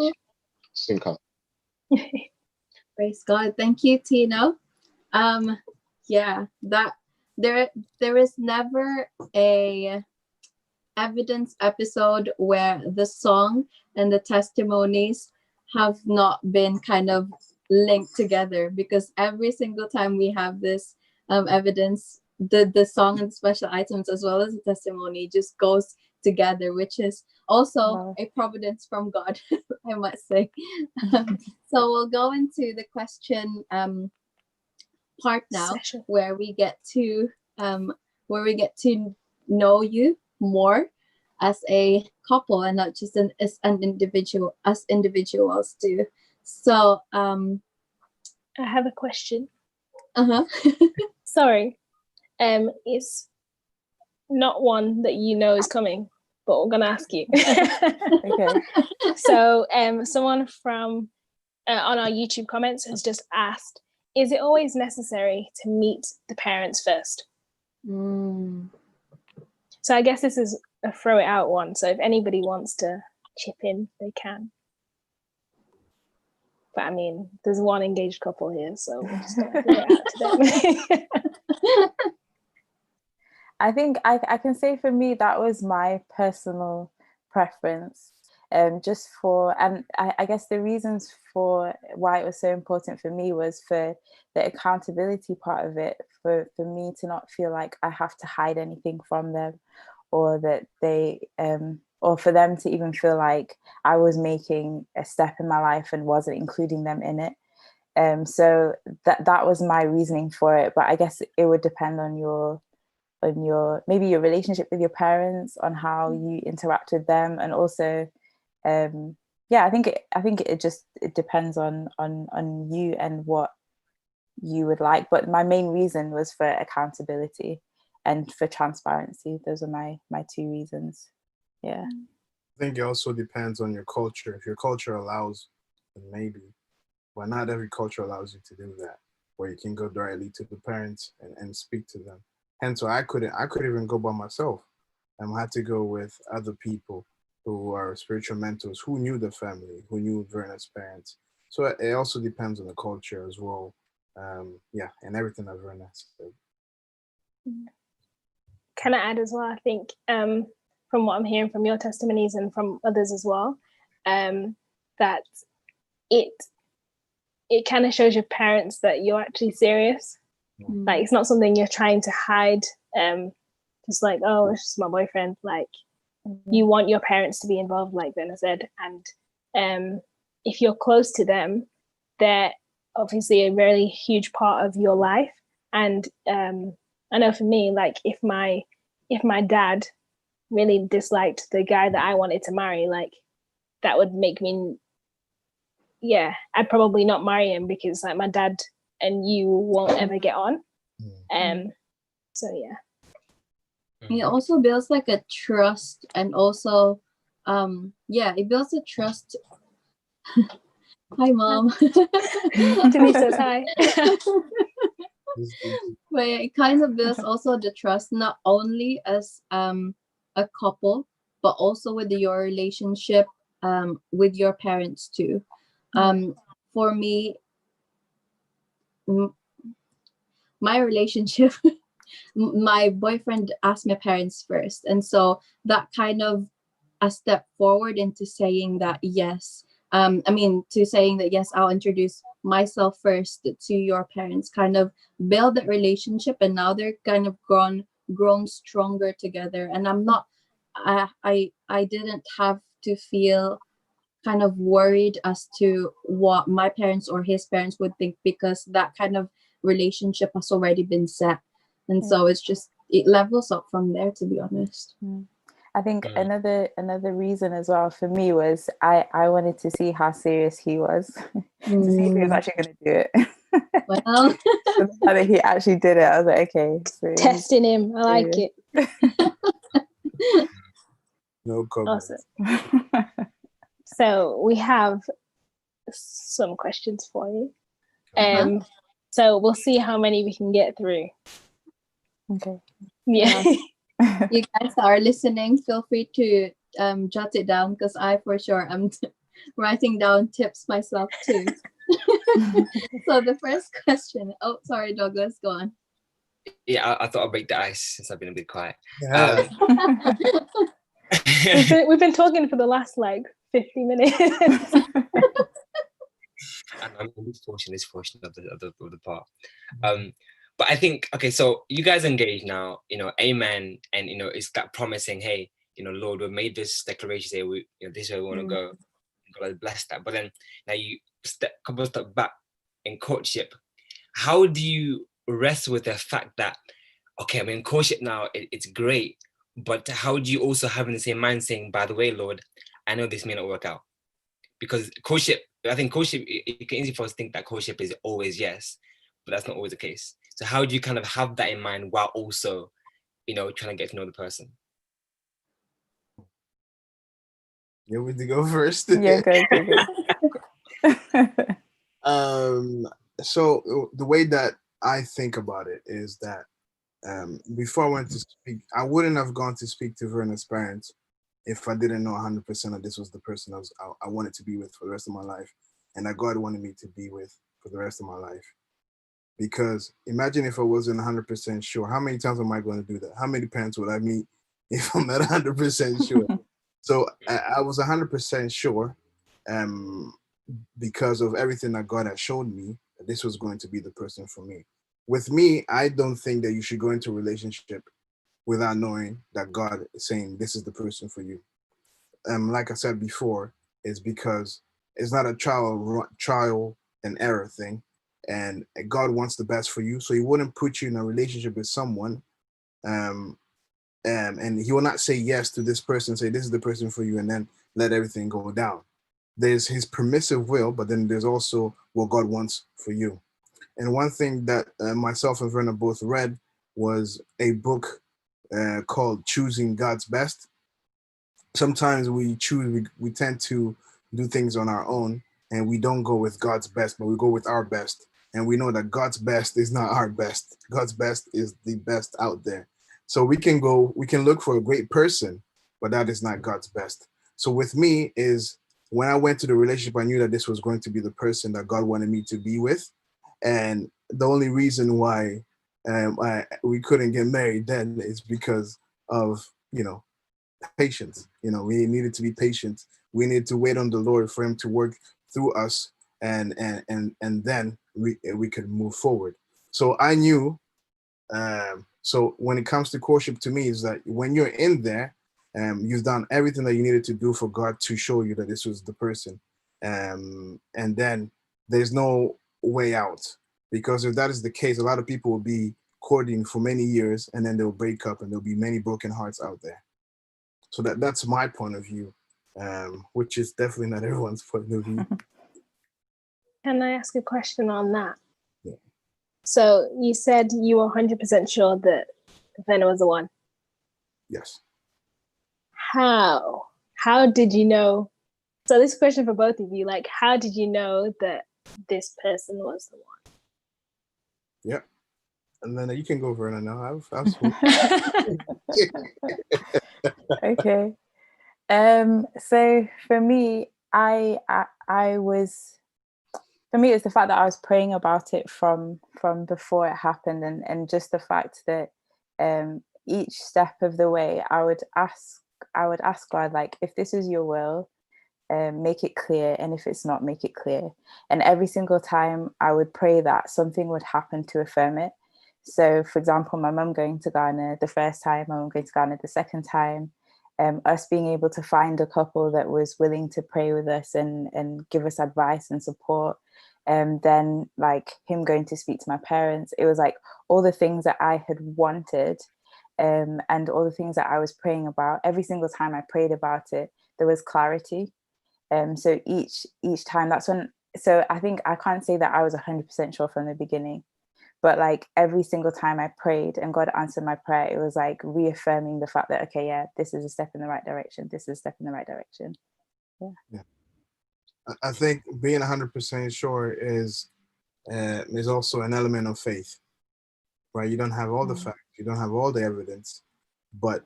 [SPEAKER 6] Soon come.
[SPEAKER 2] Praise God. Thank you, Tino. Yeah, that there is never a evidence episode where the song and the testimonies have not been kind of linked together, because every single time we have this evidence, the song and the special items as well as the testimony just goes together, which is also a providence from God, I must say. So we'll go into the question part now, where we get to know you more as a couple and not just as an individual, as individuals do. So
[SPEAKER 3] I have a question.
[SPEAKER 2] Uh-huh.
[SPEAKER 3] Sorry. It's not one that you know is coming, but we're gonna ask you.
[SPEAKER 5] Okay.
[SPEAKER 3] So someone from on our YouTube comments has just asked, is it always necessary to meet the parents first? So I guess this is a throw it out one. So if anybody wants to chip in, they can. But I mean, there's one engaged couple here, so we're just gonna throw it out to them.
[SPEAKER 5] I think I can say for me, that was my personal preference. Just for, and I guess the reasons for why it was so important for me was for the accountability part of it, for me to not feel like I have to hide anything from them, or that they or for them to even feel like I was making a step in my life and wasn't including them in it. So that was my reasoning for it. But I guess it would depend on your maybe your relationship with your parents, on how you interact with them, and also I think it depends on you and what you would like. But my main reason was for accountability and for transparency. Those are my two reasons. Yeah.
[SPEAKER 1] I think it also depends on your culture. If your culture allows, then maybe, but not every culture allows you to do that, where you can go directly to the parents and speak to them. And so I couldn't even go by myself. I had to go with other people who are spiritual mentors, who knew the family, who knew Verna's parents. So it also depends on the culture as well. And everything that Verna said.
[SPEAKER 3] Can I add as well? I think from what I'm hearing from your testimonies and from others as well, that it kind of shows your parents that you're actually serious. Like, it's not something you're trying to hide, just like, oh, it's just my boyfriend. Like, you want your parents to be involved, like Verna said. And if you're close to them, they're obviously a really huge part of your life. And I know for me, like, if my dad really disliked the guy that I wanted to marry, like, that would make me, I'd probably not marry him, because like my dad and you won't ever get on. So yeah.
[SPEAKER 2] It also builds like a trust, and also it builds a trust. Hi, Mom.
[SPEAKER 3] Denise says hi.
[SPEAKER 2] But it kind of builds also the trust, not only as a couple, but also with your relationship with your parents too. For me, my relationship, my boyfriend asked my parents first, and so that kind of a step forward into saying that yes. To saying that yes, I'll introduce myself first to your parents, kind of build that relationship, and now they're kind of grown stronger together. And I'm not, I didn't have to feel kind of worried as to what my parents or his parents would think, because that kind of relationship has already been set. And so it levels up from there, to be honest.
[SPEAKER 5] I think another reason as well for me was I wanted to see how serious he was, to see if he was actually going to do it.
[SPEAKER 2] Well,
[SPEAKER 5] So the fact that he actually did it, I was like, okay. So
[SPEAKER 3] testing him. I like it.
[SPEAKER 1] No comments.
[SPEAKER 3] Awesome. So we have some questions for you. So we'll see how many we can get through.
[SPEAKER 5] Okay.
[SPEAKER 3] Yeah.
[SPEAKER 2] you guys that are listening, feel free to jot it down, because I for sure am writing down tips myself too. So the first question. Oh, sorry, Douglas, go on.
[SPEAKER 4] Yeah, I thought I'd break the ice since I've been a bit quiet.
[SPEAKER 1] Yeah.
[SPEAKER 3] We've been talking for the last like 50 minutes.
[SPEAKER 4] And I'm in this portion of the part. But I think, okay, so you guys are engaged now, amen. And, it's that promising, hey, Lord, we've made this declaration, say, this is where we want to go. God bless that. But then now you couple of steps back in courtship. How do you wrestle with the fact that, okay, I'm in courtship now, it's great, but how do you also have in the same mind saying, by the way, Lord, I know this may not work out? Because courtship, it can easy for us to think that courtship is always yes, but that's not always the case. So how do you kind of have that in mind while also, trying to get to know the person?
[SPEAKER 1] You want me to go first?
[SPEAKER 5] Yeah, go.
[SPEAKER 1] So the way that I think about it is that before I went to speak, I wouldn't have gone to speak to Verna's parents if I didn't know 100% that this was the person I wanted to be with for the rest of my life, and that God wanted me to be with for the rest of my life. Because imagine if I wasn't 100% sure. How many times am I going to do that? How many parents would I meet if I'm not 100% sure? So I was 100% sure because of everything that God had showed me, that this was going to be the person for me. With me, I don't think that you should go into a relationship without knowing that God is saying, this is the person for you. like I said before, is because it's not a trial and error thing, and God wants the best for you, so He wouldn't put you in a relationship with someone, and He will not say yes to this person, say this is the person for you, and then let everything go down. There's His permissive will, but then there's also what God wants for you. And one thing that myself and Verna both read was a book called Choosing God's Best. Sometimes we tend to do things on our own, and we don't go with God's best, but we go with our best. And we know that God's best is not our best. God's best is the best out there. So we can look for a great person, but that is not God's best. So with me is when I went to the relationship, I knew that this was going to be the person that God wanted me to be with. And the only reason why we couldn't get married then is because of, patience. We needed to be patient. We needed to wait on the Lord for Him to work through us, and then we could move forward. So I knew. So when it comes to courtship, to me, is that when you're in there, you've done everything that you needed to do for God to show you that this was the person, and then there's no way out, because if that is the case, a lot of people will be courting for many years and then they'll break up, and there'll be many broken hearts out there. So that's my point of view, which is definitely not everyone's point of view.
[SPEAKER 3] Can I ask a question on that?
[SPEAKER 1] Yeah.
[SPEAKER 3] So you said you were 100% sure that Venna was the one.
[SPEAKER 1] Yes.
[SPEAKER 3] How did you know? So this question for both of you, like, how did you know that this person was the one?
[SPEAKER 1] Yeah. And then you can go, Verna, now. I've spoken.
[SPEAKER 5] Okay. So for me, it was the fact that I was praying about it from before it happened, and just the fact that each step of the way I would ask God, like, if this is your will, make it clear, and if it's not, make it clear. And every single time I would pray that something would happen to affirm it. So for example, my mum going to Ghana the first time, my mum going to Ghana the second time, us being able to find a couple that was willing to pray with us and give us advice and support. Then like him going to speak to my parents, it was like all the things that I had wanted, and all the things that I was praying about. Every single time I prayed about it, there was clarity. So each time, that's when, so I think I can't say that I was 100% sure from the beginning, but like every single time I prayed and God answered my prayer, it was like reaffirming the fact that, okay, yeah, this is a step in the right direction. This is a step in the right direction.
[SPEAKER 1] Yeah. I think being 100% sure is also an element of faith, right? You don't have all the facts, you don't have all the evidence, but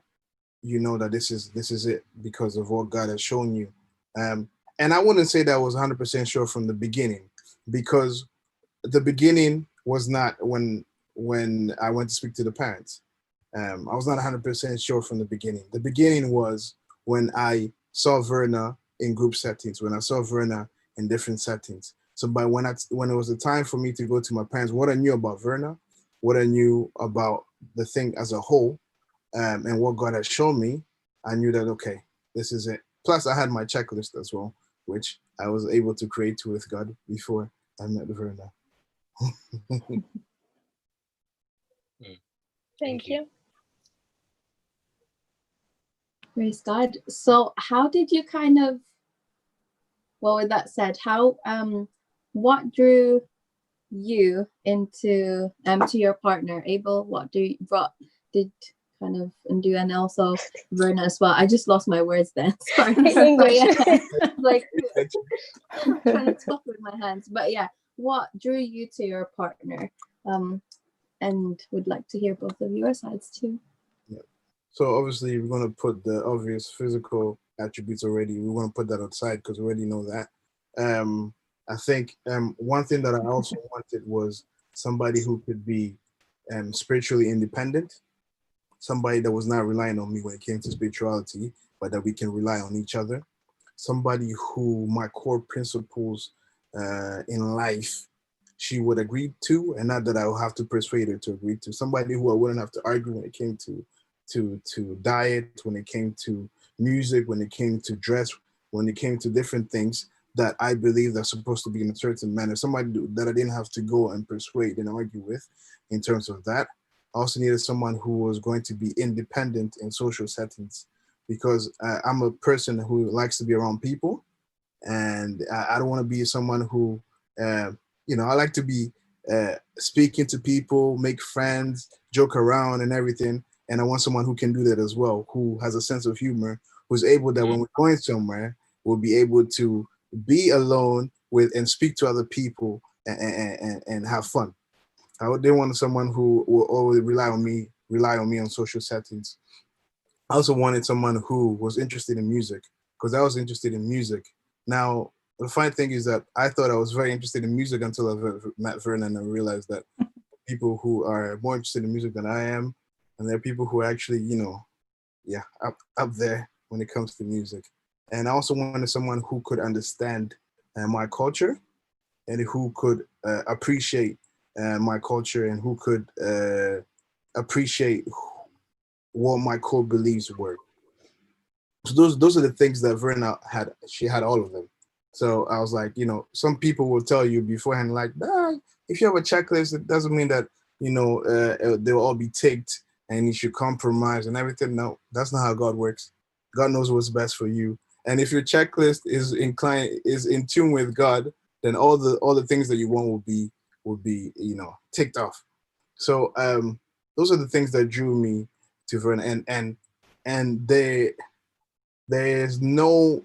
[SPEAKER 1] you know that this is it because of what God has shown you. And I wouldn't say that I was 100% sure from the beginning, because the beginning was not when I went to speak to the parents. I was not 100% sure from the beginning. The beginning was when I saw Verna in group settings, when I saw Verna in different settings. So by when it was the time for me to go to my parents, what I knew about Verna, what I knew about the thing as a whole, and what God has shown me, I knew that, okay, this is it. Plus, I had my checklist as well, which I was able to create with God before I met Verna.
[SPEAKER 3] Thank you.
[SPEAKER 2] Praise God. So how did you well, with that said, what drew you into to your partner, Abel? What did kind of undo, and also Verna as well? I just lost my words then. Sorry.
[SPEAKER 3] English.
[SPEAKER 2] Like trying to talk with my hands. But yeah, what drew you to your partner? And would like to hear both of your sides too.
[SPEAKER 1] Yeah. So obviously we're going to put the obvious physical attributes already. We want to put that outside because we already know that. I think one thing that I also wanted was somebody who could be spiritually independent, somebody that was not relying on me when it came to spirituality, but that we can rely on each other. Somebody who my core principles in life she would agree to, and not that I will have to persuade her to agree to. Somebody who I wouldn't have to argue when it came to diet, when it came to music, when it came to dress, when it came to different things that I believe are supposed to be in a certain manner. Somebody that I didn't have to go and persuade and argue with in terms of that. I also needed someone who was going to be independent in social settings, because I'm a person who likes to be around people, and I don't want to be someone who, I like to be speaking to people, make friends, joke around and everything. And I want someone who can do that as well, who has a sense of humor, who's able that when we're going somewhere, will be able to be alone with and speak to other people and have fun. I didn't want someone who will always rely on me on social settings. I also wanted someone who was interested in music, because I was interested in music. Now, the funny thing is that I thought I was very interested in music until I met Vernon and realized that people who are more interested in music than I am, and there are people who are actually, up there when it comes to music. And I also wanted someone who could understand my culture, and who could appreciate my culture, and who could appreciate what my core beliefs were. So those are the things that Verna had. She had all of them. So I was like, some people will tell you beforehand, like, if you have a checklist, it doesn't mean that they'll all be ticked and you should compromise and everything. No, that's not how God works. God knows what's best for you. And if your checklist is in tune with God, then all the things that you want will be ticked off. So those are the things that drew me to Verna, and there's no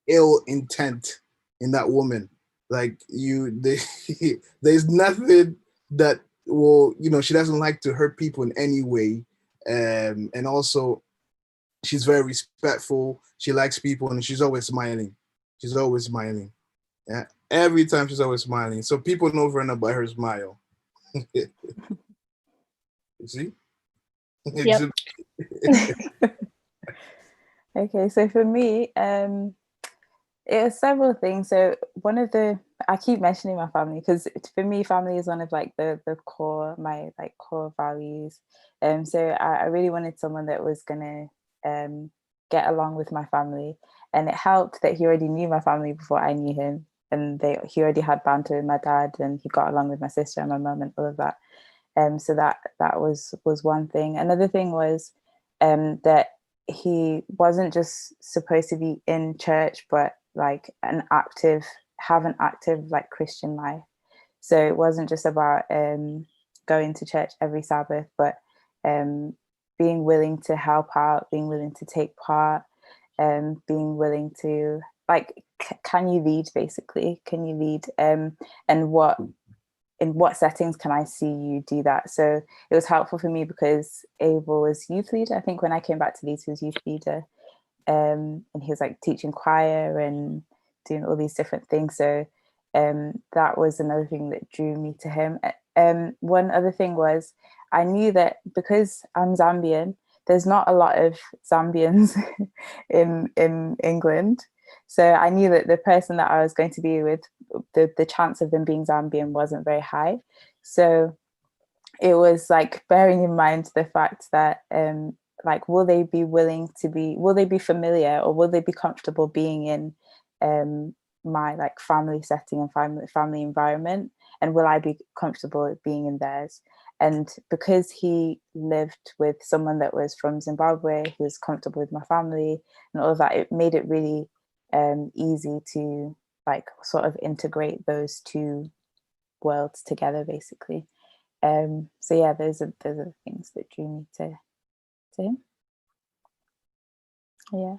[SPEAKER 1] ill intent in that woman. Like there's nothing that will, she doesn't like to hurt people in any way. And also she's very respectful. She likes people, and she's always smiling. She's always smiling. Yeah. Every time she's always smiling. So people know Verna by her smile. You see?
[SPEAKER 3] Yep.
[SPEAKER 5] Okay, so for me, it was several things. So I keep mentioning my family, because for me, family is one of like the core, my like core values. So I really wanted someone that was gonna get along with my family, and it helped that he already knew my family before I knew him, and he already had banter with my dad, and he got along with my sister and my mum and all of that. So that was one thing. Another thing was that he wasn't just supposed to be in church, but like have an active like Christian life. So it wasn't just about going to church every Sabbath, but being willing to help out, being willing to take part, being willing to like, can you lead, basically? Can you lead? And in what settings can I see you do that? So it was helpful for me because Abel was youth leader. I think when I came back to Leeds, he was youth leader. And he was like teaching choir and doing all these different things. So that was another thing that drew me to him. One other thing was, I knew that because I'm Zambian, there's not a lot of Zambians in England. So I knew that the person that I was going to be with, the chance of them being Zambian wasn't very high. So it was like bearing in mind the fact that like, will they be familiar, or will they be comfortable being in my like family setting and family environment, and will I be comfortable being in theirs? And because he lived with someone that was from Zimbabwe, who was comfortable with my family and all of that, it made it really easy to like sort of integrate those two worlds together, basically. So yeah, those are the things that drew me to him. Yeah.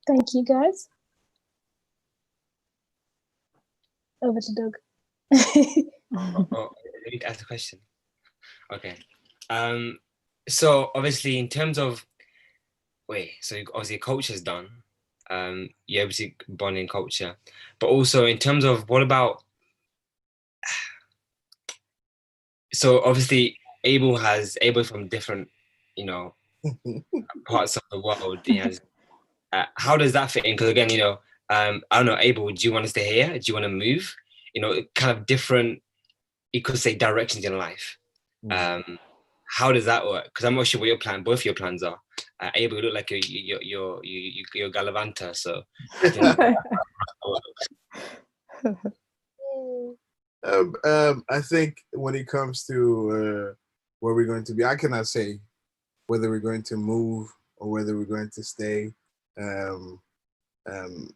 [SPEAKER 3] Thank you, guys. Over to Doug.
[SPEAKER 4] I need to ask a question. Okay. So obviously, in terms of so obviously culture's done. You obviously bonding culture, but also in terms of what about? So obviously, Abel from different, parts of the world. He has. How does that fit in? Because again, I don't know, Abel. Do you want to stay here? Do you want to move? Kind of different. You could say directions in life. How does that work? Because I'm not sure what both your plans are. Abel, you look like you're Galavanta, so I think
[SPEAKER 1] I think when it comes to where we're going to be, I cannot say whether we're going to move or whether we're going to stay. Um, um,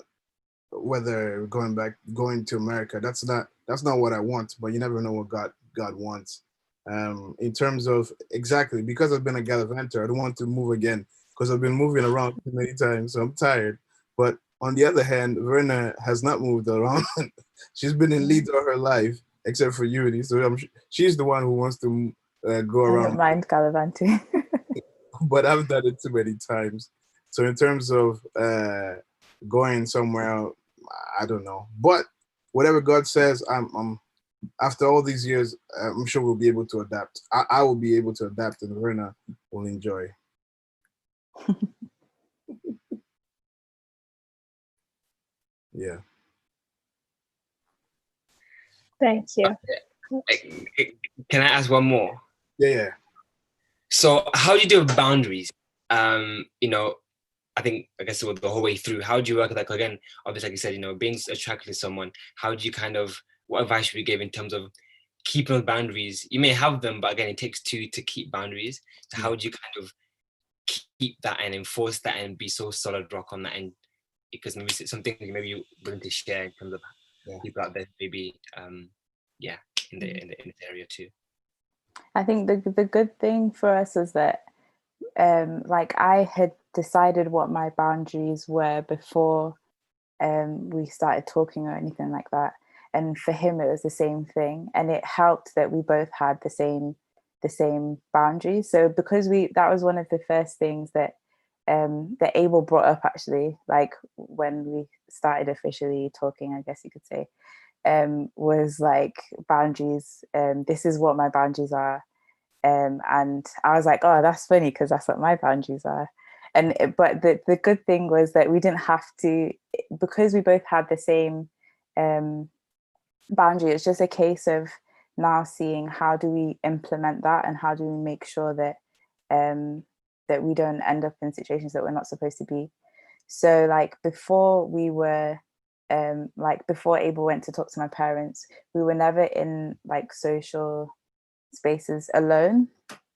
[SPEAKER 1] Whether going to America, that's not what I want. But you never know what God wants. In terms of exactly, because I've been a Gallivanter, I don't want to move again because I've been moving around too many times, so I'm tired. But on the other hand, Verna has not moved around. She's been in Leeds all her life, except for Unity. So she's the one who wants to go
[SPEAKER 5] I
[SPEAKER 1] around.
[SPEAKER 5] don't mind gallivanting.
[SPEAKER 1] But I've done it too many times. So in terms of going somewhere, I don't know. But whatever God says, I'm after all these years, I'm sure we'll be able to adapt. I will be able to adapt, and Verna will enjoy. Yeah.
[SPEAKER 3] Thank you.
[SPEAKER 4] Can I ask one more?
[SPEAKER 1] Yeah.
[SPEAKER 4] So how do you deal with boundaries? I think, I guess the whole way through, how do you work with that? Again, obviously, like you said, being attracted to someone, how do you what advice should we give in terms of keeping those boundaries? You may have them, but again, it takes two to keep boundaries. So how do you kind of keep that and enforce that and be so solid rock on that end? Because maybe it's something maybe you're willing to share in terms of people out there, maybe, in this area too.
[SPEAKER 5] I think the good thing for us is that like I had decided what my boundaries were before we started talking or anything like that, and for him it was the same thing, and it helped that we both had the same boundaries. So because that was one of the first things that Abel brought up, actually, like when we started officially talking, I guess you could say, was like boundaries. This is what my boundaries are. And I was like, oh, that's funny because that's what my boundaries are. But the good thing was that we didn't have to, because we both had the same boundary. It's just a case of now seeing how do we implement that and how do we make sure that that we don't end up in situations that we're not supposed to be. So like before before Abel went to talk to my parents, we were never in like social spaces alone.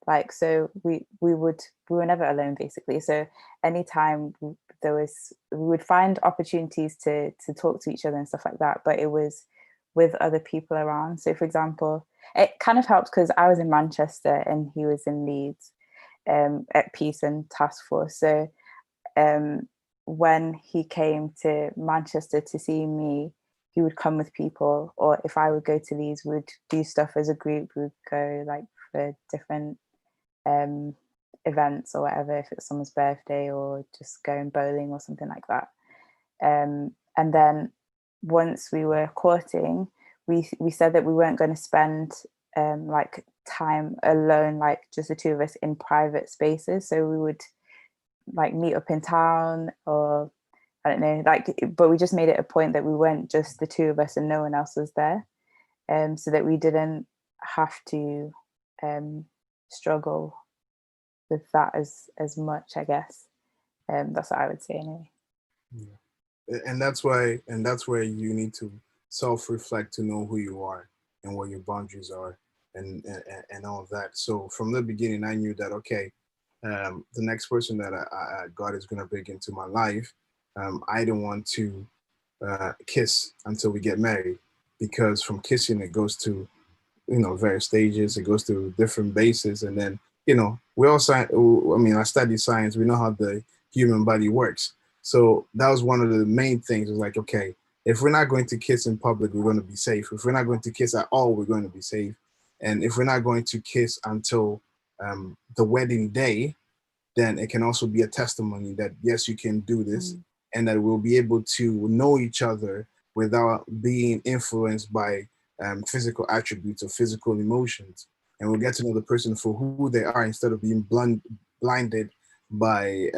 [SPEAKER 5] Like, so we were never alone basically. So anytime we would find opportunities to talk to each other and stuff like that, but it was with other people around. So for example, it kind of helped because I was in Manchester and he was in Leeds at Peace and Task Force. So when he came to Manchester to see me, he would come with people, or if I would go to Leeds, we'd do stuff as a group. We'd go like for different events or whatever, if it's someone's birthday or just going bowling or something like that. And then once we were courting, we said that we weren't going to spend like time alone, like just the two of us in private spaces. So we would like meet up in town, or I don't know, like, but we just made it a point that we weren't just the two of us and no one else was there, so that we didn't have to struggle with that as much, I guess. That's what I would say anyway.
[SPEAKER 1] Yeah. And that's where you need to self-reflect to know who you are and what your boundaries are and all of that. So from the beginning, I knew that, okay, the next person that God is going to bring into my life, I don't want to kiss until we get married, because from kissing it goes to various stages. It goes to different bases, and then we all I studied science. We know how the human body works. So that was one of the main things. It was like, okay, if we're not going to kiss in public, we're going to be safe. If we're not going to kiss at all, we're going to be safe. And if we're not going to kiss until the wedding day, then it can also be a testimony that, yes, you can do this, and that we'll be able to know each other without being influenced by physical attributes or physical emotions. And we'll get to know the person for who they are instead of being blinded by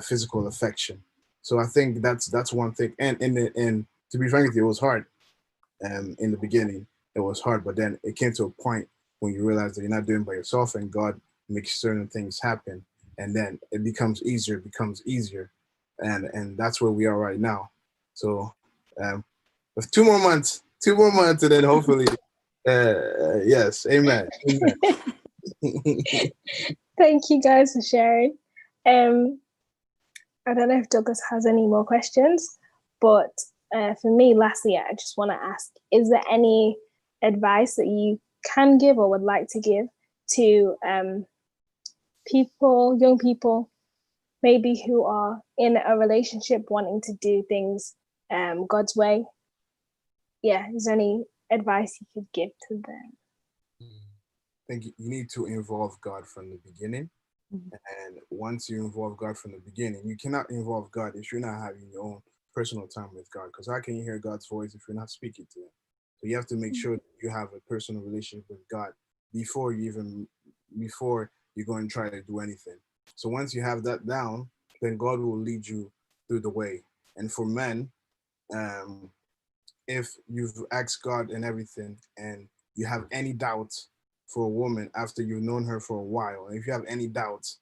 [SPEAKER 1] physical affection. So I think that's one thing. And to be frank with you, it was hard. In the beginning, it was hard, but then it came to a point when you realize that you're not doing it by yourself, and God makes certain things happen. and then it becomes easier, and that's where we are right now. So with 2 more months, and then hopefully, yes, amen.
[SPEAKER 3] Thank you guys for sharing. I don't know if Douglas has any more questions, but for me, lastly, I just want to ask, is there any advice that you can give or would like to give to people, young people, maybe who are in a relationship wanting to do things God's way? Yeah, is there any advice you could give to them?
[SPEAKER 1] I think you need to involve God from the beginning. And once you involve God from the beginning, you cannot involve God if you're not having your own personal time with God. Because how can you hear God's voice if you're not speaking to Him? So you have to make sure that you have a personal relationship with God before you go and try to do anything. So once you have that down, then God will lead you through the way. And for men, if you've asked God and everything, and you have any doubts for a woman after you've known her for a while, and if you have any doubts,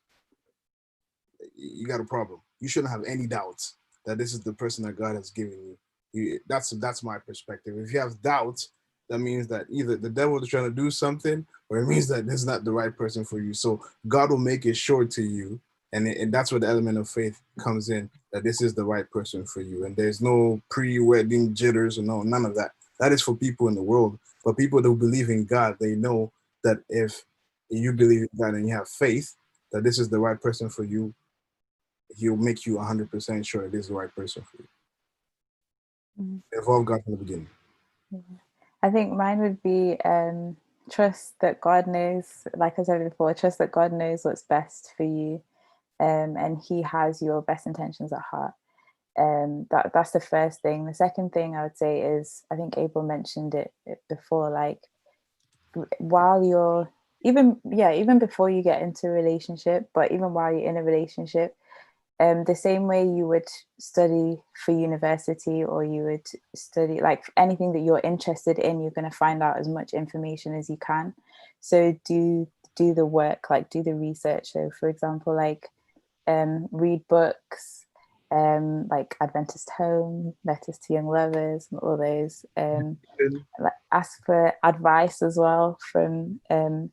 [SPEAKER 1] you got a problem. You shouldn't have any doubts that this is the person that God has given you. That's my perspective. If you have doubts, that means that either the devil is trying to do something, or it means that this is not the right person for you. So God will make it sure to you, and that's where the element of faith comes in, that this is the right person for you. And there's no pre-wedding jitters or none of that. That is for people in the world. But people who believe in God, they know that if you believe in God and you have faith that this is the right person for you, He'll make you 100% sure it is the right person for you. Involve God from the beginning.
[SPEAKER 5] I think mine would be trust that God knows, like I said before, trust that God knows what's best for you, and He has your best intentions at heart. That's the first thing. The second thing I would say is, I think Abel mentioned it before, like while you're even before you get into a relationship, but even while you're in a relationship, the same way you would study for university, or you would study like anything that you're interested in, you're going to find out as much information as you can. So do the work, like do the research. So for example, like read books, like Adventist Home, Letters to Young Lovers, and all those. Like ask for advice as well from and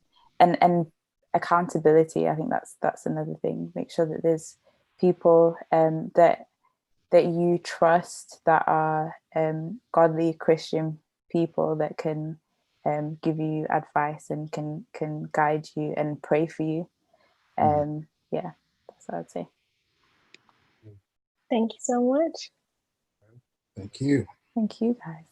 [SPEAKER 5] accountability. I think that's another thing. Make sure that there's people that you trust, that are godly Christian people that can give you advice and can guide you and pray for you. Yeah, that's what I'd say.
[SPEAKER 3] Thank you so much.
[SPEAKER 1] Thank you.
[SPEAKER 5] Thank you, guys.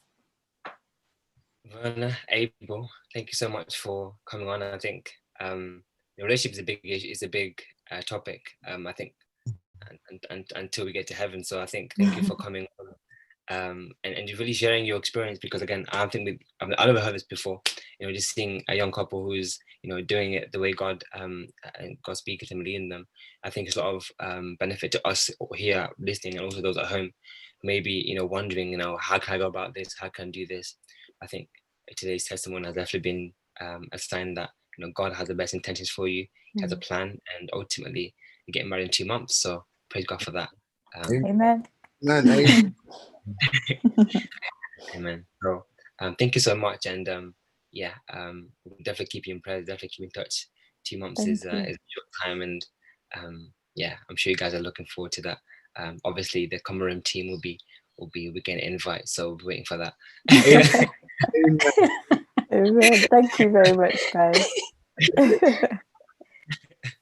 [SPEAKER 4] Verna, Abel, thank you so much for coming on. I think the relationship is a big issue, is a big topic. I think and until we get to heaven. So I think thank you for coming on, and really sharing your experience, because again, I think I've never heard this before. Just seeing a young couple who's doing it the way God and God speaking to them, leading them. I think it's a lot of benefit to us here listening, and also those at home, maybe wondering, how can I go about this? How can I do this? I think today's testimony has definitely been a sign that God has the best intentions for you. He has a plan, and ultimately you're getting married in 2 months. So praise God for that.
[SPEAKER 5] Amen.
[SPEAKER 1] Amen.
[SPEAKER 4] Amen. So thank you so much, and we'll definitely keep you in prayer. Definitely keep in touch. 2 months is a short time, and I'm sure you guys are looking forward to that. Obviously, the TheCommonRoom team will be getting an invite, so we'll be waiting for that.
[SPEAKER 5] Amen. Thank you very much, guys.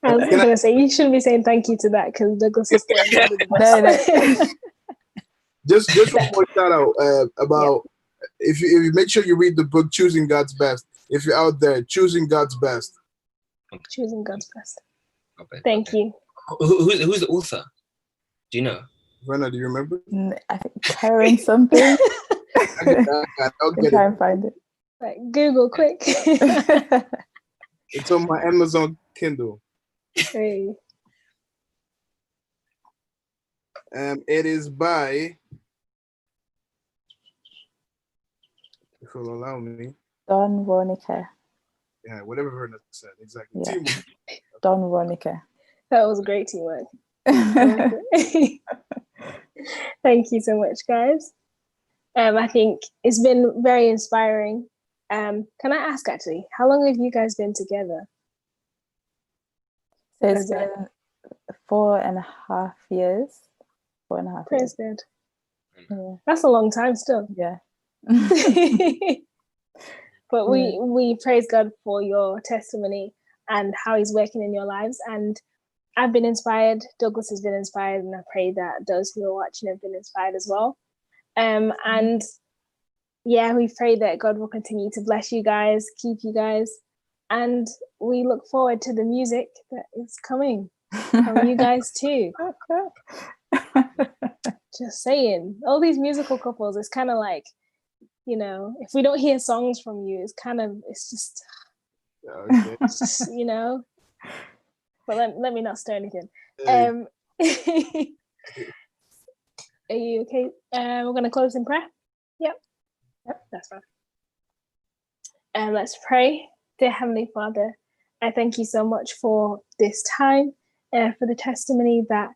[SPEAKER 3] I was going to say, you shouldn't be saying thank you to that, because Douglas is getting
[SPEAKER 5] No.
[SPEAKER 1] Just one more shout out about if you make sure you read the book Choosing God's Best. If you're out there, Choosing God's Best.
[SPEAKER 3] Choosing God's Best. Thank you.
[SPEAKER 4] Who's the author? Do you know?
[SPEAKER 1] Verna, do you remember?
[SPEAKER 5] I think Karen something.
[SPEAKER 1] I'll get
[SPEAKER 5] try
[SPEAKER 1] it.
[SPEAKER 5] and find it.
[SPEAKER 3] Right, Google quick.
[SPEAKER 1] It's on my Amazon Kindle.
[SPEAKER 3] Hey.
[SPEAKER 1] It is by, if you'll allow me.
[SPEAKER 5] Don Ronica.
[SPEAKER 1] Yeah, whatever Verna said, exactly.
[SPEAKER 5] Yeah. Don Ronica.
[SPEAKER 3] That was great teamwork. Thank you so much, guys. I think it's been very inspiring. Can I ask actually, how long have you guys been together?
[SPEAKER 5] So it's been 4.5 years. 4.5
[SPEAKER 3] Praise
[SPEAKER 5] years.
[SPEAKER 3] God.
[SPEAKER 5] Yeah.
[SPEAKER 3] That's a long time still.
[SPEAKER 5] Yeah.
[SPEAKER 3] But we praise God for your testimony and how he's working in your lives. And I've been inspired. Douglas has been inspired, and I pray that those who are watching have been inspired as well. And yeah, we pray that God will continue to bless you guys, keep you guys, and we look forward to the music that is coming from you guys too. Just saying, all these musical couples, it's kind of like, you know, if we don't hear songs from you, it's just,
[SPEAKER 1] Okay.
[SPEAKER 3] you know. But let me not stir anything.
[SPEAKER 1] Hey.
[SPEAKER 3] Are you okay? We're gonna close in prayer. Yep, that's fine. Let's pray. Dear Heavenly Father, I thank you so much for this time, for the testimony that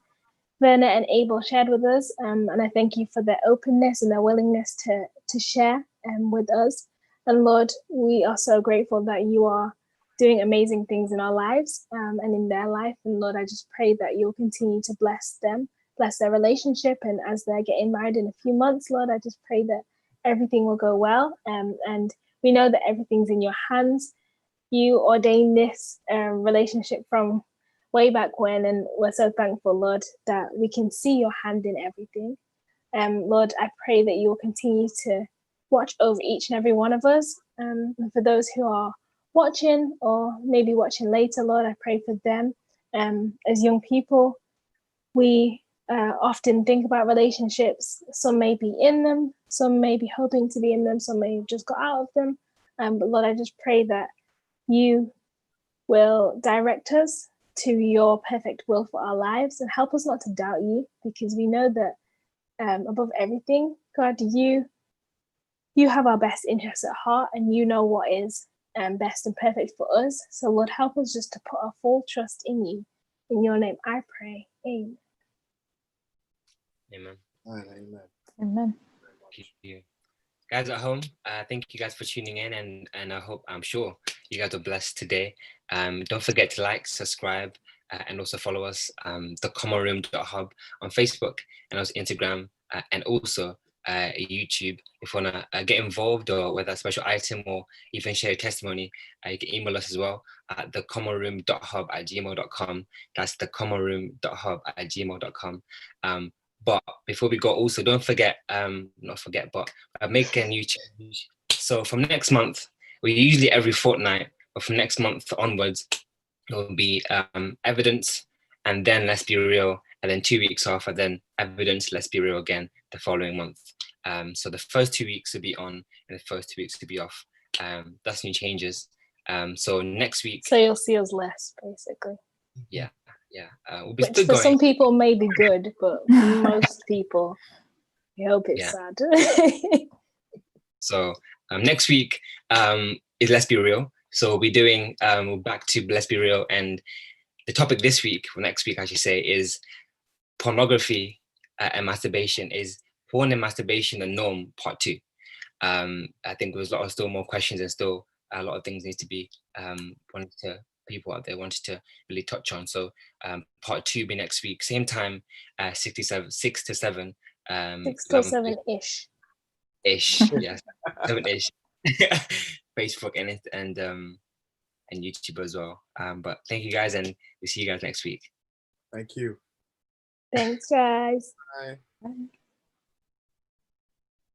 [SPEAKER 3] Werner and Abel shared with us, and I thank you for their openness and their willingness to share with us. And Lord, we are so grateful that you are doing amazing things in our lives and in their life. And Lord, I just pray that you'll continue to bless them, bless their relationship. And as they're getting married in a few months, Lord, I just pray that everything will go well. And we know that everything's in your hands. You ordained this relationship from way back when, and we're so thankful, Lord, that we can see your hand in everything. Lord, I pray that you will continue to watch over each and every one of us. And for those who are watching or maybe watching later, Lord, I pray for them. As young people, we often think about relationships. Some may be in them, some may be hoping to be in them, some may have just got out of them. But Lord, I just pray that you will direct us to your perfect will for our lives and help us not to doubt you, because we know that above everything, God, you have our best interests at heart, and you know what is best and perfect for us. So Lord, help us just to put our full trust in you. In your name I pray. Amen.
[SPEAKER 4] Amen.
[SPEAKER 1] Amen.
[SPEAKER 5] Amen.
[SPEAKER 4] Thank you. Guys at home, thank you guys for tuning in, and I'm sure you guys are blessed today. Don't forget to like, subscribe, and also follow us, TheCommonRoom.Hub on Facebook and also Instagram, and also YouTube. If you wanna get involved, or whether a special item or even share a testimony, you can email us as well at TheCommonRoom.Hub@gmail.com. That's TheCommonRoom.Hub@gmail.com. But before we go, also don't forget, but make a new change. So from next month, we usually every fortnight, but from next month onwards, it will be evidence, and then let's be real, and then 2 weeks off, and then evidence, let's be real again the following month. So the first 2 weeks will be on, and the first 2 weeks will be off. That's new changes. So next week.
[SPEAKER 3] So you'll see us less, basically.
[SPEAKER 4] Yeah. We'll be
[SPEAKER 3] Which
[SPEAKER 4] still
[SPEAKER 3] for
[SPEAKER 4] going.
[SPEAKER 3] some people may be good, but most people, I hope it's sad.
[SPEAKER 4] So next week is Let's Be Real. So we'll be doing, we're back to Let's Be Real, and the topic this week, or next week I should say, is pornography and masturbation. Is porn and masturbation the norm? Part 2. I think there's still more questions, and still a lot of things need to be people out there wanted to really touch on. So part 2 be next week, same time, 6 to 7.
[SPEAKER 3] 6 to 7-ish.
[SPEAKER 4] Yes, 7-ish. Facebook and YouTube as well. But thank you guys, and we'll see you guys next week.
[SPEAKER 1] Thank you.
[SPEAKER 3] Thanks, guys.
[SPEAKER 1] Bye.
[SPEAKER 5] Bye.